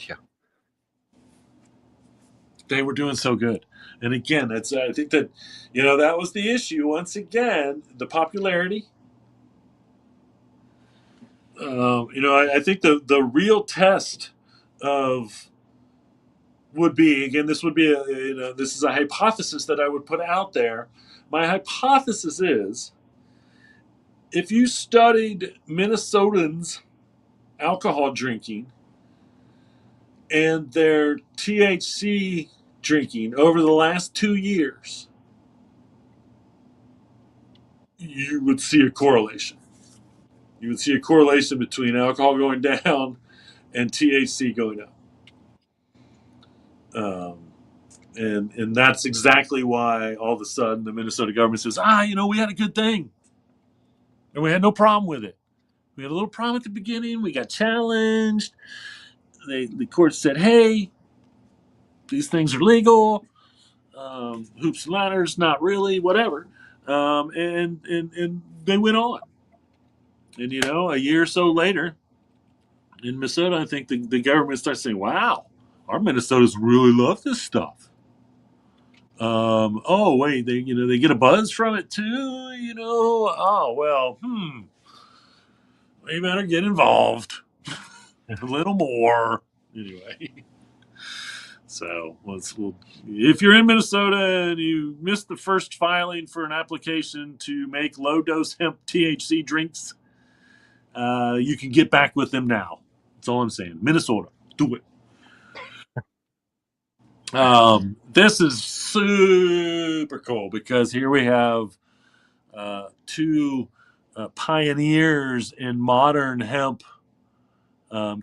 Yeah. They were doing so good. And again, I think that, that was the issue. Once again, the popularity. I think the real test of would be, again, this would be this is a hypothesis that I would put out there. My hypothesis is, if you studied Minnesotans' alcohol drinking and their THC drinking over the last 2 years, you would see a correlation. You would see a correlation between alcohol going down and THC going up. And that's exactly why all of a sudden the Minnesota government says, we had a good thing. And we had no problem with it. We had a little problem at the beginning. We got challenged. The court said, hey, these things are legal. Hoops and ladders, not really, whatever. And they went on. And, a year or so later, in Minnesota, I think the government starts saying, wow, our Minnesotans really love this stuff. Oh, wait, they get a buzz from it too, oh, well, we better get involved a little more. Anyway. So if you're in Minnesota and you missed the first filing for an application to make low-dose hemp THC drinks, you can get back with them now. That's all I'm saying. Minnesota, do it. This is super cool because here we have two pioneers in modern hemp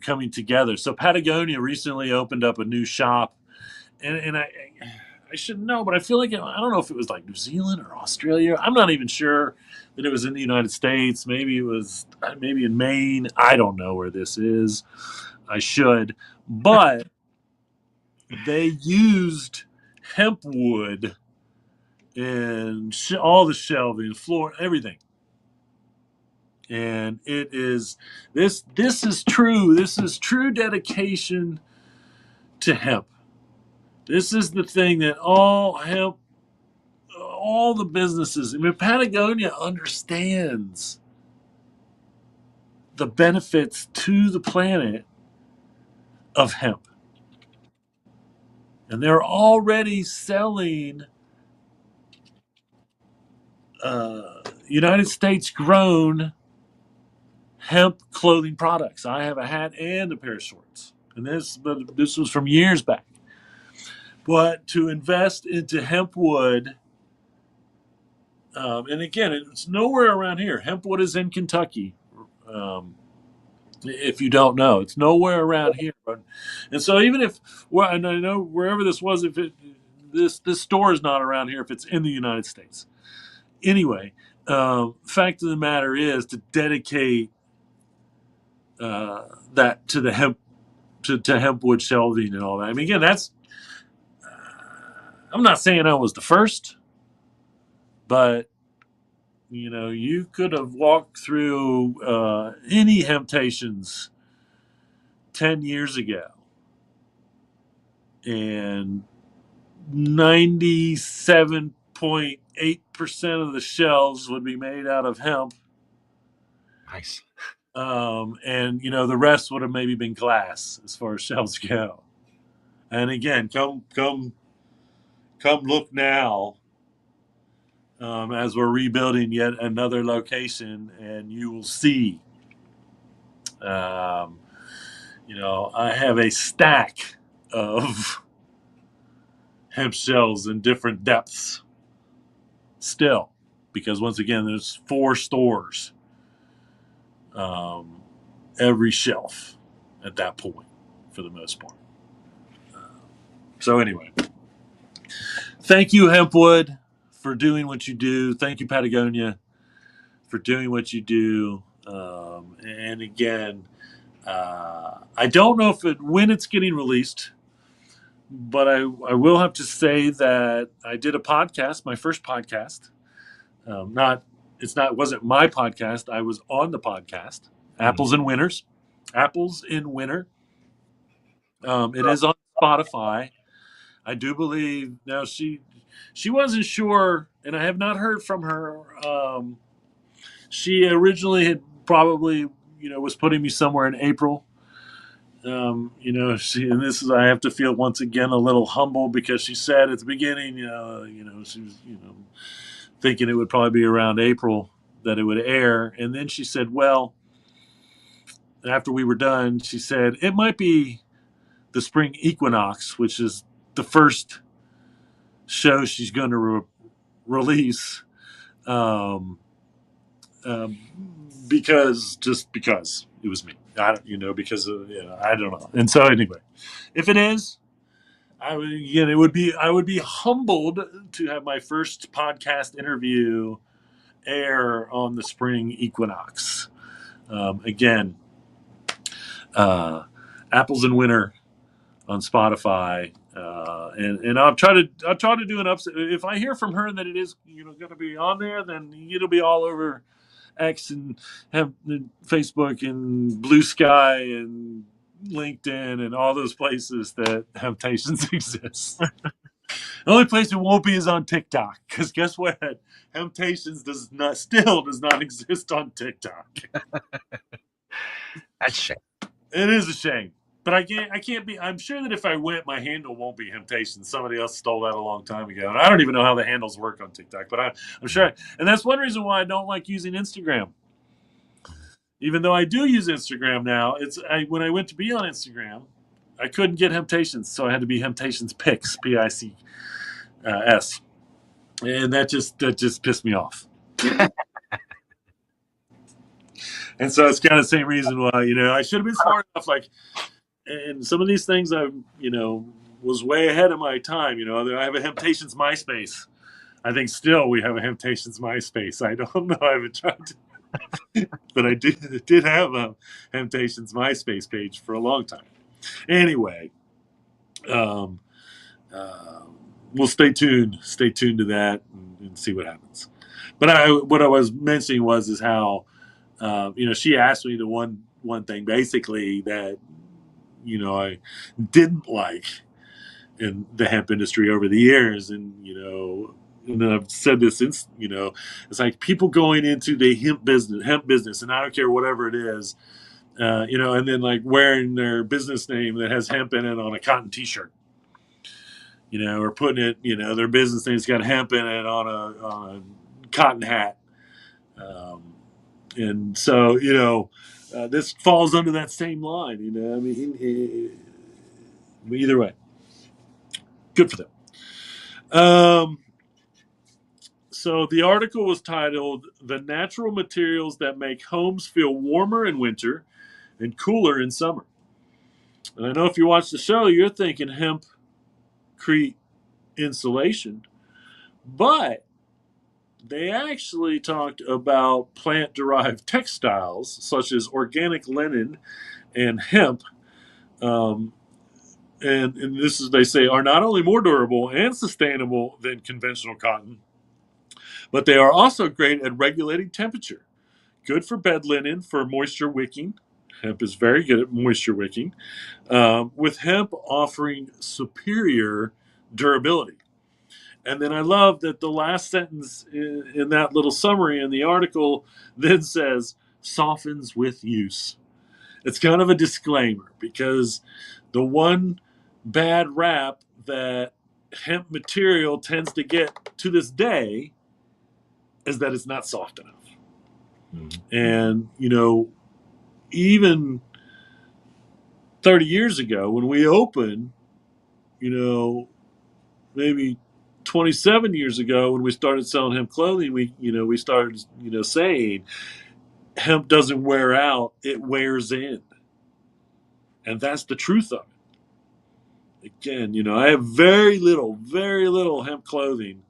coming together. So Patagonia recently opened up a new shop, and I I should know, but I feel like I don't know if it was like New Zealand or Australia. I'm not even sure that it was in the United States. Maybe it was maybe in Maine. I don't know where this is. I should, but they used hemp wood in all the shelving, floor, everything. And it is this is true. This is true dedication to hemp. This is the thing that all hemp, all the businesses. I mean, Patagonia understands the benefits to the planet of hemp, and they're already selling United States grown hemp clothing products. I have a hat and a pair of shorts, and this was from years back. But to invest into hemp wood, and again, it's nowhere around here. Hemp wood is in Kentucky. Um, if you don't know, it's nowhere around here. And so even if, well, and I know wherever this was, if it this store is not around here, if it's in the United States. Anyway, fact of the matter is to dedicate that to the hemp to hempwood shelving and all that. I mean, again, that's I'm not saying I was the first, but you could have walked through any Hemptations 10 years ago, and 97.8% of the shelves would be made out of hemp. Nice. And the rest would have maybe been glass as far as shelves go. And again, come look now, as we're rebuilding yet another location, and you will see. I have a stack of hemp shells in different depths still, because once again, there's 4 stores, every shelf at that point, for the most part. So anyway, thank you, Hempwood, for doing what you do. Thank you, Patagonia, for doing what you do. And again, I don't know when it's getting released, but I will have to say that I did a podcast, my first podcast. Wasn't my podcast. I was on the podcast, Apples and Winners, Apples in Winter. It is on Spotify. I do believe now she wasn't sure, and I have not heard from her. She originally had probably was putting me somewhere in April. And this is, I have to feel once again a little humble, because she said at the beginning, she was thinking it would probably be around April that it would air, and then she said, well, after we were done, she said it might be the spring equinox, which is the first show she's going to release, um, because it was me. Because I don't know. And so anyway, if it is, I would be humbled to have my first podcast interview air on the spring equinox. Again, Apples in Winter on Spotify, and I'll try to do an upset. If I hear from her that it is going to be on there, then it'll be all over X and Facebook and Blue Sky and LinkedIn and all those places that Hemptations exists. The only place it won't be is on TikTok, because guess what? Hemptations still does not exist on TikTok. That's shame. It is a shame. But I can't be. I'm sure that if I went, my handle won't be Hemptations. Somebody else stole that a long time ago, and I don't even know how the handles work on TikTok. But I'm sure, and that's one reason why I don't like using Instagram. Even though I do use Instagram now, when I went to be on Instagram, I couldn't get Hemptations, so I had to be Hemptations Pics, PICS, and that just pissed me off. And so it's kind of the same reason why I should have been smart enough, like. And some of these things, was way ahead of my time. You know, I have a Hemptations MySpace. I think still we have a Hemptations MySpace. I don't know. I haven't tried to, but I did have a Hemptations MySpace page for a long time. Anyway, um, uh, we'll stay tuned. Stay tuned to that and see what happens. But what I was mentioning is how you know, she asked me the one thing basically that I didn't like in the hemp industry over the years, and and I've said this since, it's like people going into the hemp business, and I don't care whatever it is, and then like wearing their business name that has hemp in it on a cotton T-shirt, or putting it, their business name's got hemp in it on a cotton hat, and so this falls under that same line. I mean, either way, good for them. So the article was titled "The Natural Materials That Make Homes Feel Warmer in Winter and Cooler in Summer." And I know if you watch the show, you're thinking hempcrete insulation, but they actually talked about plant-derived textiles such as organic linen and hemp, um, and this is, they say, are not only more durable and sustainable than conventional cotton, but they are also great at regulating temperature. Good for bed linen for moisture wicking. Hemp is very good at moisture wicking, with hemp offering superior durability. And then I love that the last sentence in that little summary in the article then says, softens with use. It's kind of a disclaimer, because the one bad rap that hemp material tends to get to this day is that it's not soft enough. Mm-hmm. And, even 30 years ago when we opened, maybe 27 years ago when we started selling hemp clothing, we started, saying hemp doesn't wear out, it wears in. And that's the truth of it. Again, I have very little hemp clothing,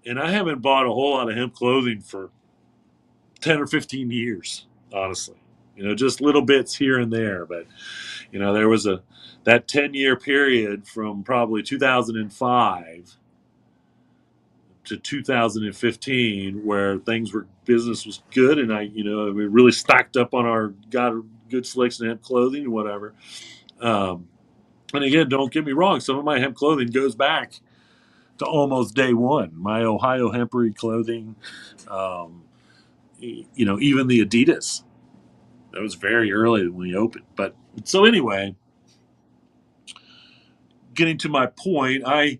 and I haven't bought a whole lot of hemp clothing for 10 or 15 years, honestly. Just little bits here and there. But, there was that 10-year period from probably 2005 to 2015 where business was good, and we really stocked up on got a good selection of hemp clothing and whatever. And again, don't get me wrong, some of my hemp clothing goes back to almost day one. My Ohio hempery clothing, even the Adidas, that was very early when we opened. But so anyway, getting to my point, I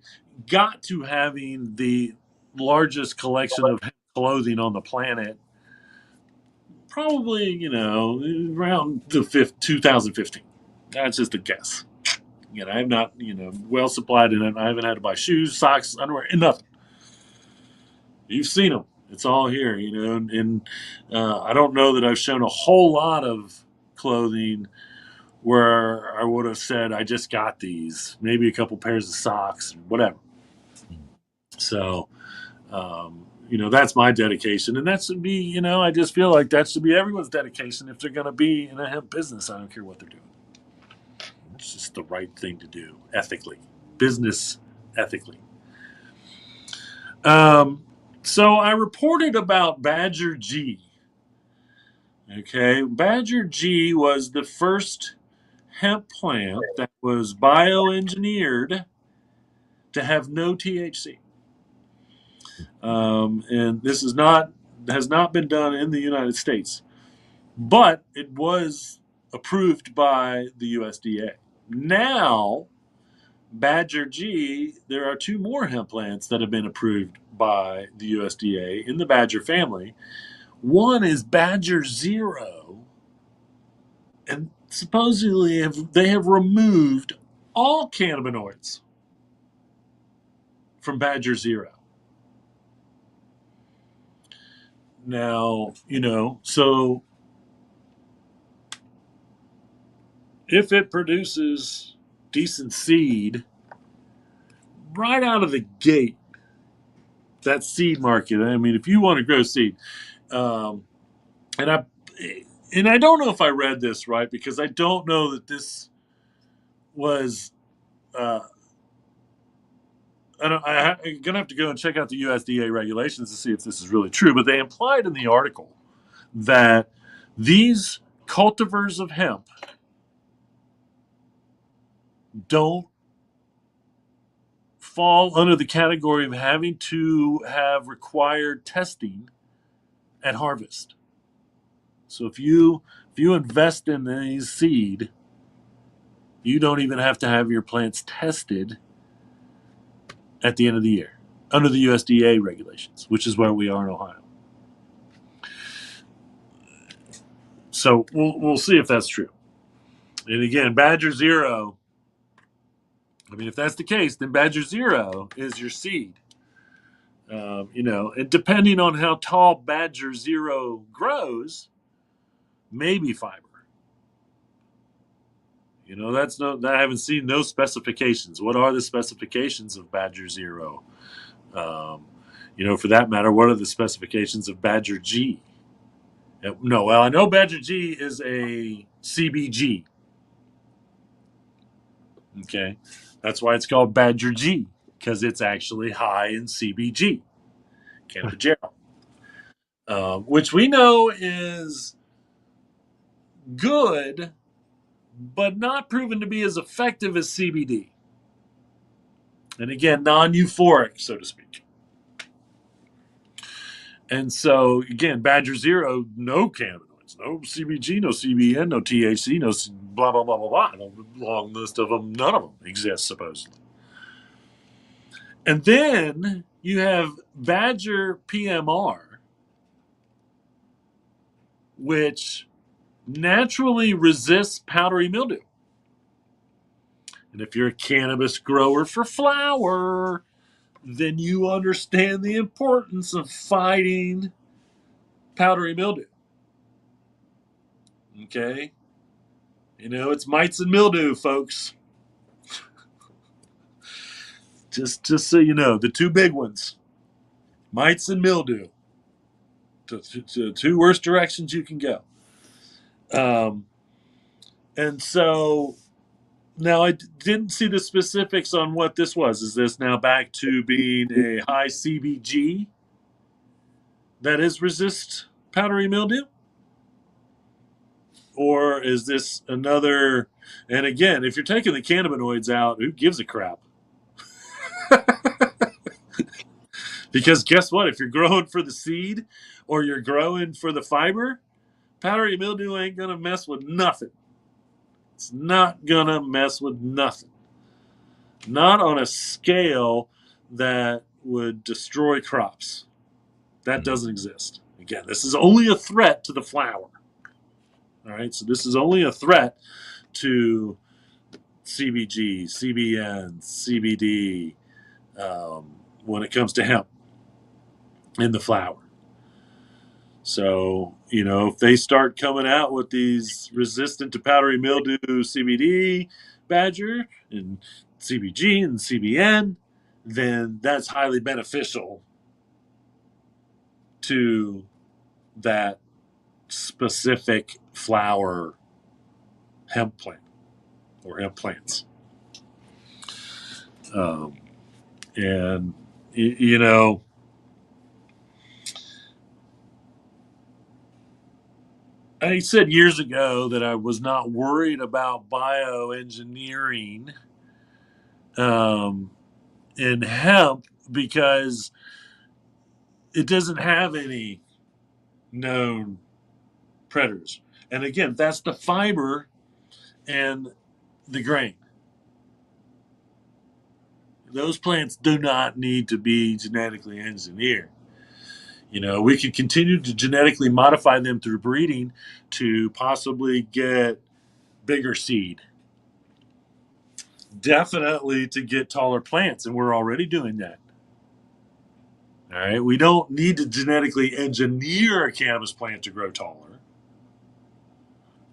got to having the largest collection of clothing on the planet probably, around 2015. That's just a guess. I'm not, well supplied in it. I haven't had to buy shoes, socks, underwear, and nothing. You've seen them. It's all here, and I don't know that I've shown a whole lot of clothing where I would have said, I just got these, maybe a couple pairs of socks, whatever. So, that's my dedication. And that should be, I just feel like that should be everyone's dedication if they're going to be in a hemp business. I don't care what they're doing. It's just the right thing to do, ethically, business ethically. So I reported about Badger G. Okay, Badger G was the first hemp plant that was bioengineered to have no THC. And this has not been done in the United States, but it was approved by the USDA. Now, Badger G, there are two more hemp plants that have been approved by the USDA in the Badger family. One is Badger Zero, and supposedly they have removed all cannabinoids from Badger Zero. Now, so if it produces decent seed right out of the gate, that seed market. I mean, if you want to grow seed, um, and I don't know if I read this right, because I don't know that this was. Uh, I'm gonna have to go and check out the USDA regulations to see if this is really true. But they implied in the article that these cultivars of hemp don't fall under the category of having to have required testing at harvest. So if you invest in these seed, you don't even have to have your plants tested at the end of the year under the USDA regulations, which is where we are in Ohio. So we'll see if that's true. And again, Badger Zero. I mean, if that's the case, then Badger Zero is your seed. And depending on how tall Badger Zero grows, maybe fiber. That's no. I haven't seen those specifications. What are the specifications of Badger Zero? For that matter, what are the specifications of Badger G? No, well, I know Badger G is a CBG. Okay, that's why it's called Badger G, because it's actually high in CBG, cannabigerol, which we know is good, but not proven to be as effective as CBD. And again, non-euphoric, so to speak. And so, again, Badger Zero, no cannabinoids, no CBG, no CBN, no THC, no blah, blah, blah, blah, blah. And a long list of them, none of them exist, supposedly. And then you have Badger PMR, which naturally resists powdery mildew. And if you're a cannabis grower for flower, then you understand the importance of fighting powdery mildew. Okay? It's mites and mildew, folks. Just so you know, the two big ones, mites and mildew, the two worst directions you can go. And so now I didn't see the specifics on what this was. Is this now back to being a high CBG that is resist powdery mildew? Or is this another? And again, if you're taking the cannabinoids out, who gives a crap? Because guess what? If you're growing for the seed or you're growing for the fiber, powdery mildew ain't going to mess with nothing. It's not going to mess with nothing. Not on a scale that would destroy crops. That doesn't exist. Again, this is only a threat to the flower. All right, so this is only a threat to CBG, CBN, CBD when it comes to hemp in the flower. So, if they start coming out with these resistant to powdery mildew CBD Badger and CBG and CBN, then that's highly beneficial to that specific flower hemp plant or hemp plants. And, I said years ago that I was not worried about bioengineering in hemp because it doesn't have any known predators. And again, that's the fiber and the grain. Those plants do not need to be genetically engineered. We could continue to genetically modify them through breeding to possibly get bigger seed. Definitely to get taller plants, and we're already doing that. All right, we don't need to genetically engineer a cannabis plant to grow taller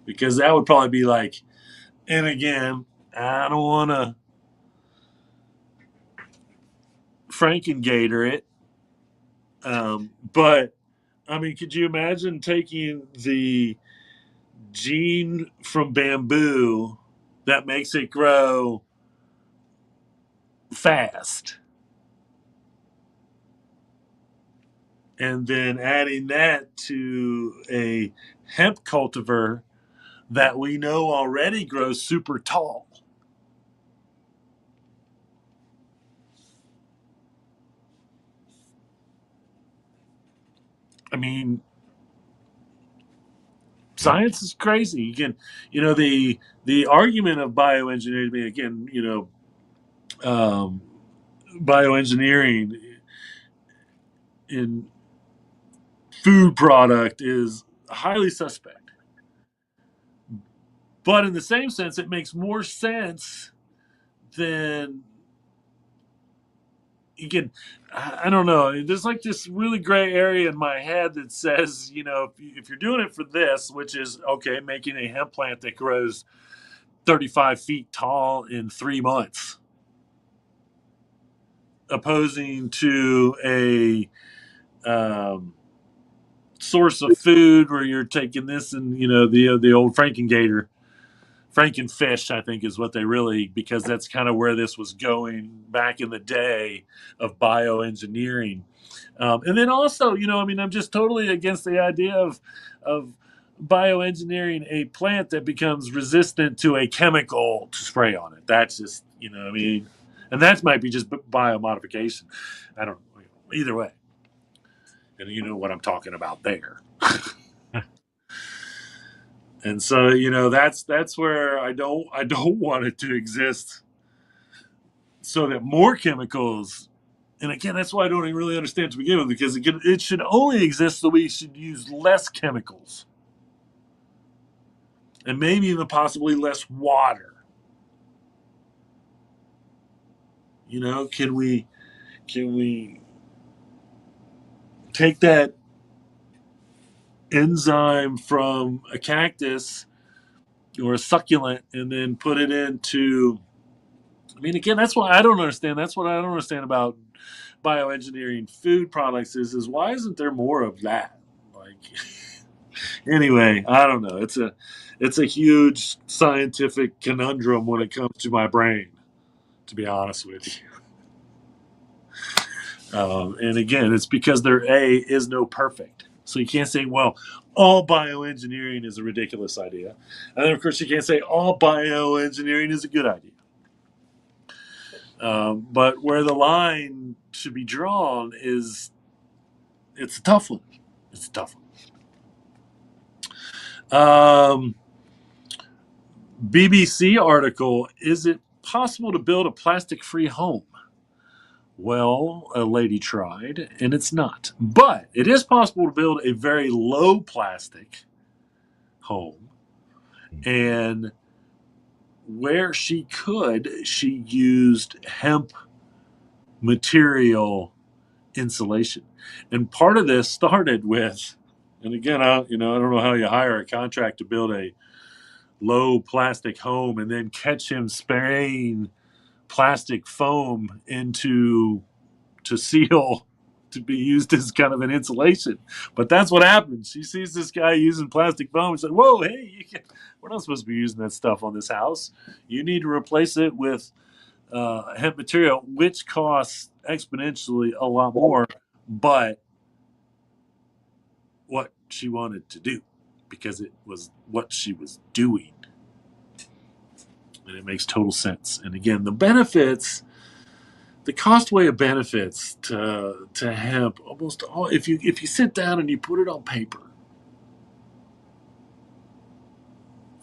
because that would probably be like, and again, I don't want to Frankengator it. But I mean, could you imagine taking the gene from bamboo that makes it grow fast, and then adding that to a hemp cultivar that we know already grows super tall? I mean, science is crazy. Again, the argument of bioengineering, again, bioengineering in food product is highly suspect. But in the same sense, it makes more sense than, again, I don't know. There's like this really gray area in my head that says, if you're doing it for this, which is okay, making a hemp plant that grows 35 feet tall in 3 months, opposing to a source of food where you're taking this and the old Frankenfish, I think is what they really, because that's kind of where this was going back in the day of bioengineering. And then also, I'm just totally against the idea of bioengineering a plant that becomes resistant to a chemical to spray on it. That's just, and that might be just biomodification. I don't know. Either way. And you know what I'm talking about there. And so, that's where I don't want it to exist, so that more chemicals. And again, that's why I don't really understand to begin with, because again, it should only exist so we should use less chemicals, and maybe even possibly less water. Can we take that enzyme from a cactus or a succulent and then put it into, I mean, again, that's what I don't understand. That's what I don't understand about bioengineering food products is why isn't there more of that? Like, anyway, I don't know. It's a huge scientific conundrum when it comes to my brain, to be honest with you. And again, it's because there is no perfect. So you can't say, well, all bioengineering is a ridiculous idea. And then, of course, you can't say all bioengineering is a good idea. But where the line should be drawn it's a tough one. It's a tough one. BBC article, is it possible to build a plastic-free home? Well, a lady tried, and it's not. But it is possible to build a very low plastic home. And where she could, she used hemp material insulation. And part of this started with, and again, I don't know how you hire a contract to build a low plastic home and then catch him spraying plastic foam to seal to be used as kind of an insulation. But that's what happens. She sees this guy using plastic foam and said, whoa, hey, we're not supposed to be using that stuff on this house. You need to replace it with hemp material, which costs exponentially a lot more, but what she wanted to do, because it was what she was doing. And it makes total sense. And again, the benefits, the costway of benefits to hemp, almost all, if you sit down and you put it on paper,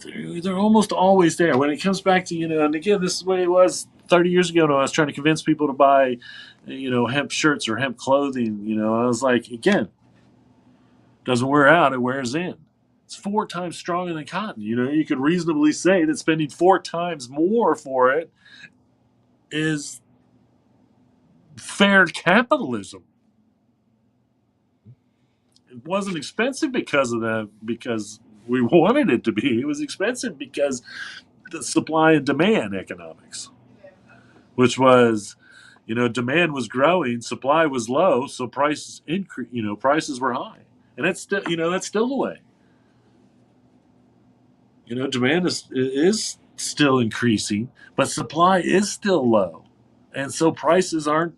they're almost always there. When it comes back to, and again, this is the way it was 30 years ago when I was trying to convince people to buy, hemp shirts or hemp clothing. I was like, again, doesn't wear out, it wears in. It's 4 times stronger than cotton. You could reasonably say that spending 4 times more for it is fair capitalism. It wasn't expensive because of that, because we wanted it to be. It was expensive because the supply and demand economics, which was, Demand was growing, supply was low, so prices increase. Prices were high, and that's still the way. Demand is still increasing, but supply is still low, and so prices aren't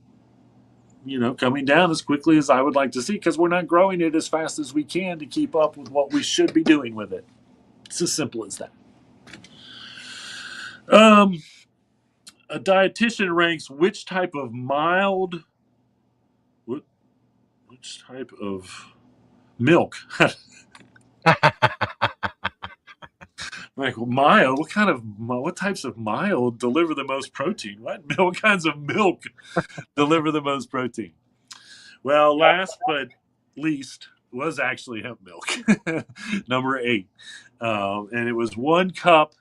coming down as quickly as I would like to see because we're not growing it as fast as we can to keep up with what we should be doing with it. It's as simple as that. Um, a dietitian ranks which type of which type of milk. Like mild, what types of mild deliver the most protein? What kinds of milk deliver the most protein? Well, last but least was actually hemp milk, number 8, and it was 1 cup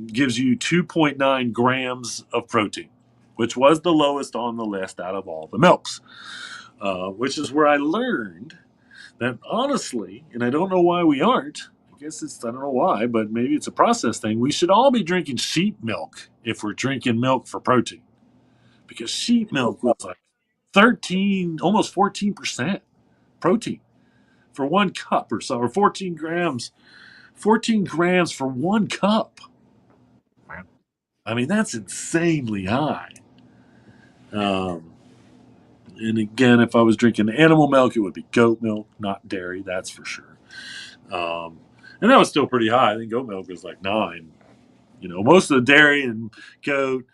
gives you 2.9 grams of protein, which was the lowest on the list out of all the milks. Which is where I learned that honestly, and I don't know why we aren't. I don't know why, but maybe it's a process thing. We should all be drinking sheep milk if we're drinking milk for protein, because sheep milk was like 13, almost 14% protein for 1 cup or so, or 14 grams for 1 cup. I mean, that's insanely high. Um, and again, if I was drinking animal milk, it would be goat milk, not dairy, that's for sure. Um, and that was still pretty high. I think goat milk was like 9. Most of the dairy and goat,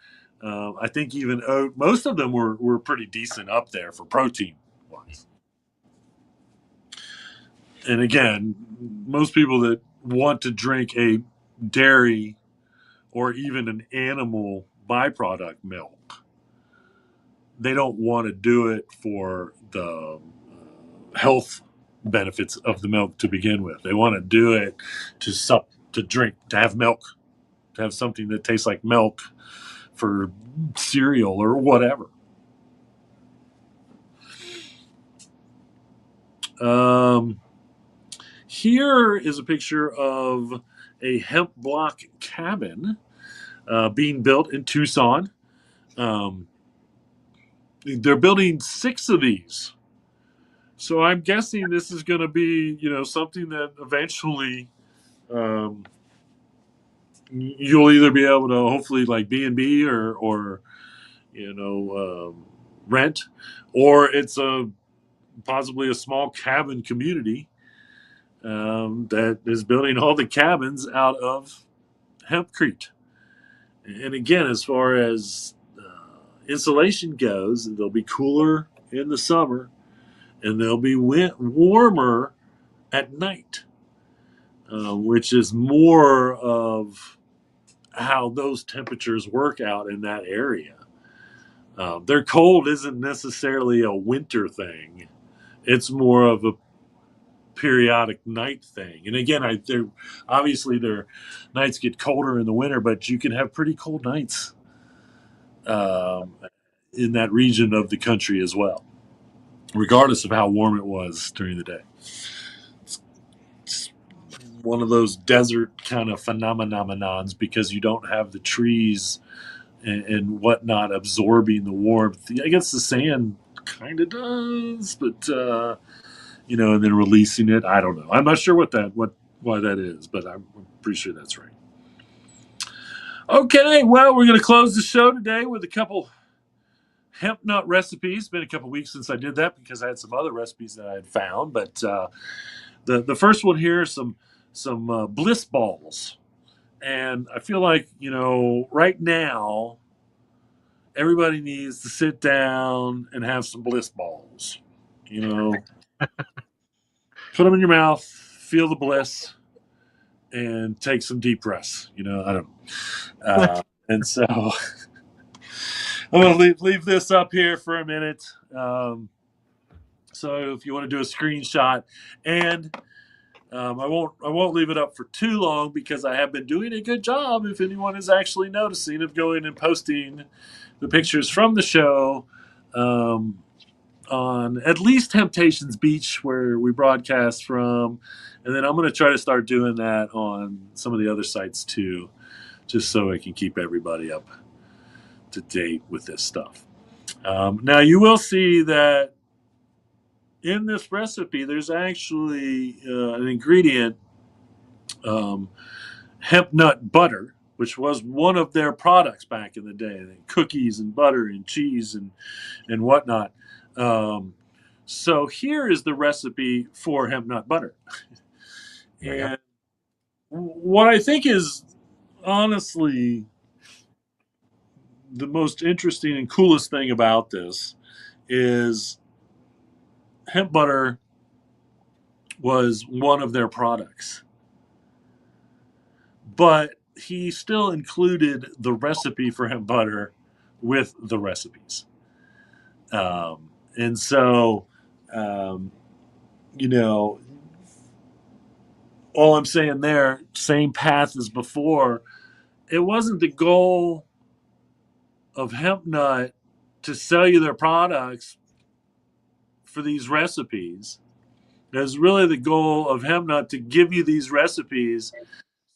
I think even oat, most of them were pretty decent up there for protein wise. And again, most people that want to drink a dairy or even an animal byproduct milk, they don't want to do it for the health benefits of the milk to begin with. They want to do it to drink, to have milk, to have something that tastes like milk for cereal or whatever. Here is a picture of a hemp block cabin being built in Tucson. They're building 6 of these. So I'm guessing this is going to be, something that eventually you'll either be able to hopefully like B&B or rent, or it's possibly a small cabin community that is building all the cabins out of hempcrete. And again, as far as insulation goes, they'll be cooler in the summer and they'll be warmer at night, which is more of how those temperatures work out in that area. Their cold isn't necessarily a winter thing. It's more of a periodic night thing. And again, obviously their nights get colder in the winter, but you can have pretty cold nights in that region of the country as well, regardless of how warm it was during the day. It's one of those desert kind of phenomenons because you don't have the trees and whatnot absorbing the warmth. I guess the sand kind of does, but and then releasing it. I don't know. I'm not sure why that is, but I'm pretty sure that's right. Okay, well, we're going to close the show today with a couple hemp nut recipes. It's been a couple weeks since I did that because I had some other recipes that I had found, but the first one here is some bliss balls, and I feel like right now everybody needs to sit down and have some bliss balls. Put them in your mouth, feel the bliss, and take some deep breaths. I don't know. And so I'm going to leave this up here for a minute. So if you want to do a screenshot, and I won't leave it up for too long because I have been doing a good job. If anyone is actually noticing, of going and posting the pictures from the show on at least Temptations Beach, where we broadcast from, and then I'm going to try to start doing that on some of the other sites too, just so I can keep everybody up to date with this stuff. Now you will see that in this recipe, there's actually an ingredient, um, hemp nut butter, which was one of their products back in the day. Cookies and butter and cheese and whatnot. Um, so here is the recipe for hemp nut butter. There you go. And what I think is honestly the most interesting and coolest thing about this is hemp butter was one of their products, but he still included the recipe for hemp butter with the recipes. And so, um, you know, all I'm saying there, same path as before. It wasn't the goal of Hemp Nut to sell you their products for these recipes. It was really the goal of Hemp Nut to give you these recipes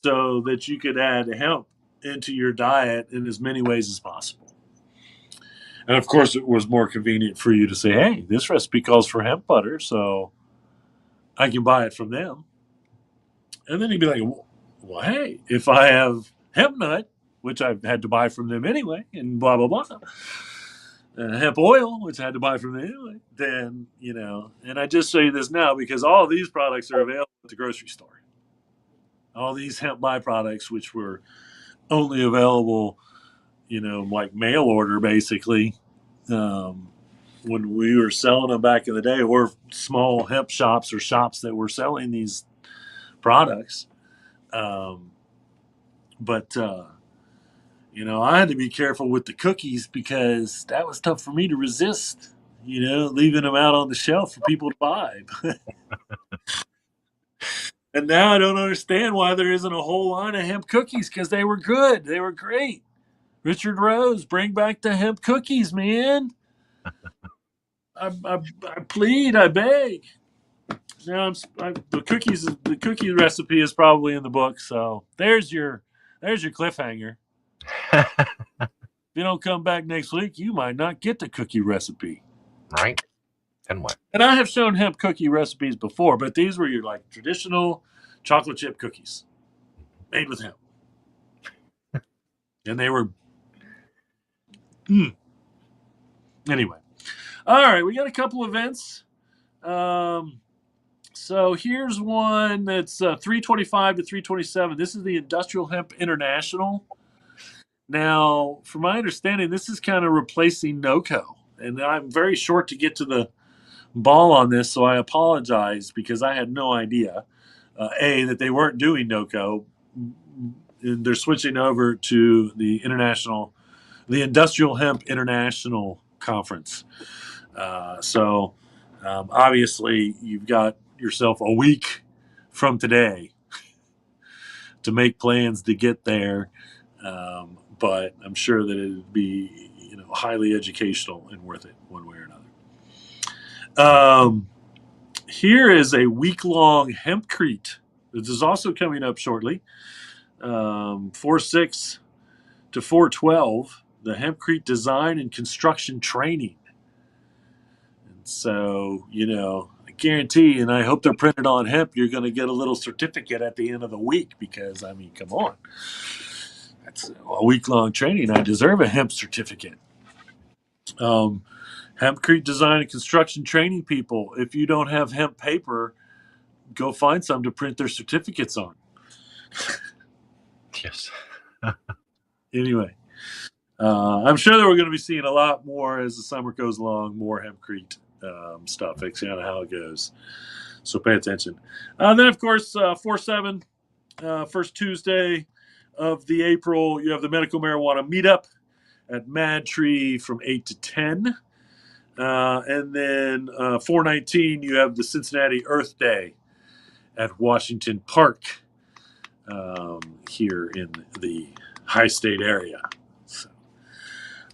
so that you could add hemp into your diet in as many ways as possible. And of course, it was more convenient for you to say, hey, this recipe calls for hemp butter, so I can buy it from them. And then he'd be like, well, hey, if I have hemp nut, which I've had to buy from them anyway, and blah, blah, blah, and hemp oil, which I had to buy from them anyway, then, and I just say this now because all of these products are available at the grocery store. All these hemp byproducts, which were only available, like mail order, basically, when we were selling them back in the day, or small hemp shops or shops that were selling these products. But I had to be careful with the cookies because that was tough for me to resist, leaving them out on the shelf for people to buy. And now I don't understand why there isn't a whole line of hemp cookies because they were good. They were great. Richard Rose, bring back the hemp cookies, man. I plead, I beg. Now the cookie recipe is probably in the book, so there's your cliffhanger. If you don't come back next week, you might not get the cookie recipe. Right? And what? And I have shown hemp cookie recipes before, but these were your traditional chocolate chip cookies made with hemp, and they were. Anyway, all right, we got a couple events. So here's one that's 325 to 327. This is the Industrial Hemp International. Now, from my understanding, this is kind of replacing NOCO. And I'm very short to get to the ball on this, so I apologize because I had no idea, that they weren't doing NOCO. And they're switching over to the Industrial Hemp International Conference. So obviously, you've got yourself a week from today to make plans to get there. But I'm sure that it would be, highly educational and worth it one way or another. Here is a week-long Hempcrete. This is also coming up shortly. 4/6 to 4/12, the Hempcrete Design and Construction Training. And so, I guarantee, and I hope they're printed on hemp, you're going to get a little certificate at the end of the week because, come on. That's a week-long training. I deserve a hemp certificate. Hempcrete Design and Construction Training people, if you don't have hemp paper, go find some to print their certificates on. Yes. Anyway, I'm sure that we're going to be seeing a lot more as the summer goes along, more Hempcrete stuff. That's kind of how it goes. So pay attention. Then, of course, 4/7, first Tuesday of the April, you have the Medical Marijuana Meetup at Mad Tree from 8 to 10. And then 4/19, you have the Cincinnati Earth Day at Washington Park here in the High State area. So,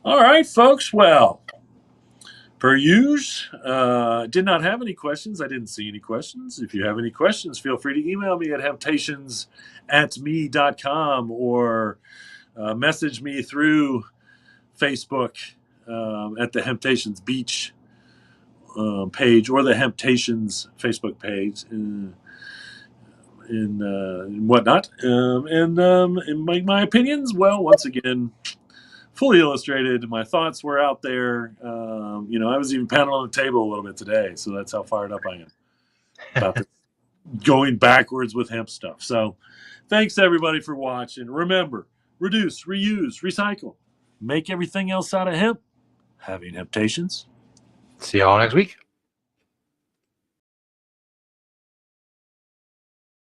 all right, folks. Well, per usual, did not have any questions. I didn't see any questions. If you have any questions, feel free to email me at hemptations@me.com or message me through Facebook at the Hemptations Beach page or the Hemptations Facebook page and whatnot. And my opinions, well, once again, fully illustrated. My thoughts were out there. I was even pounding on the table a little bit today, so that's how fired up I am about this going backwards with hemp stuff. So, thanks everybody for watching. Remember, reduce, reuse, recycle, make everything else out of hemp. Having Hemptations. See y'all next week.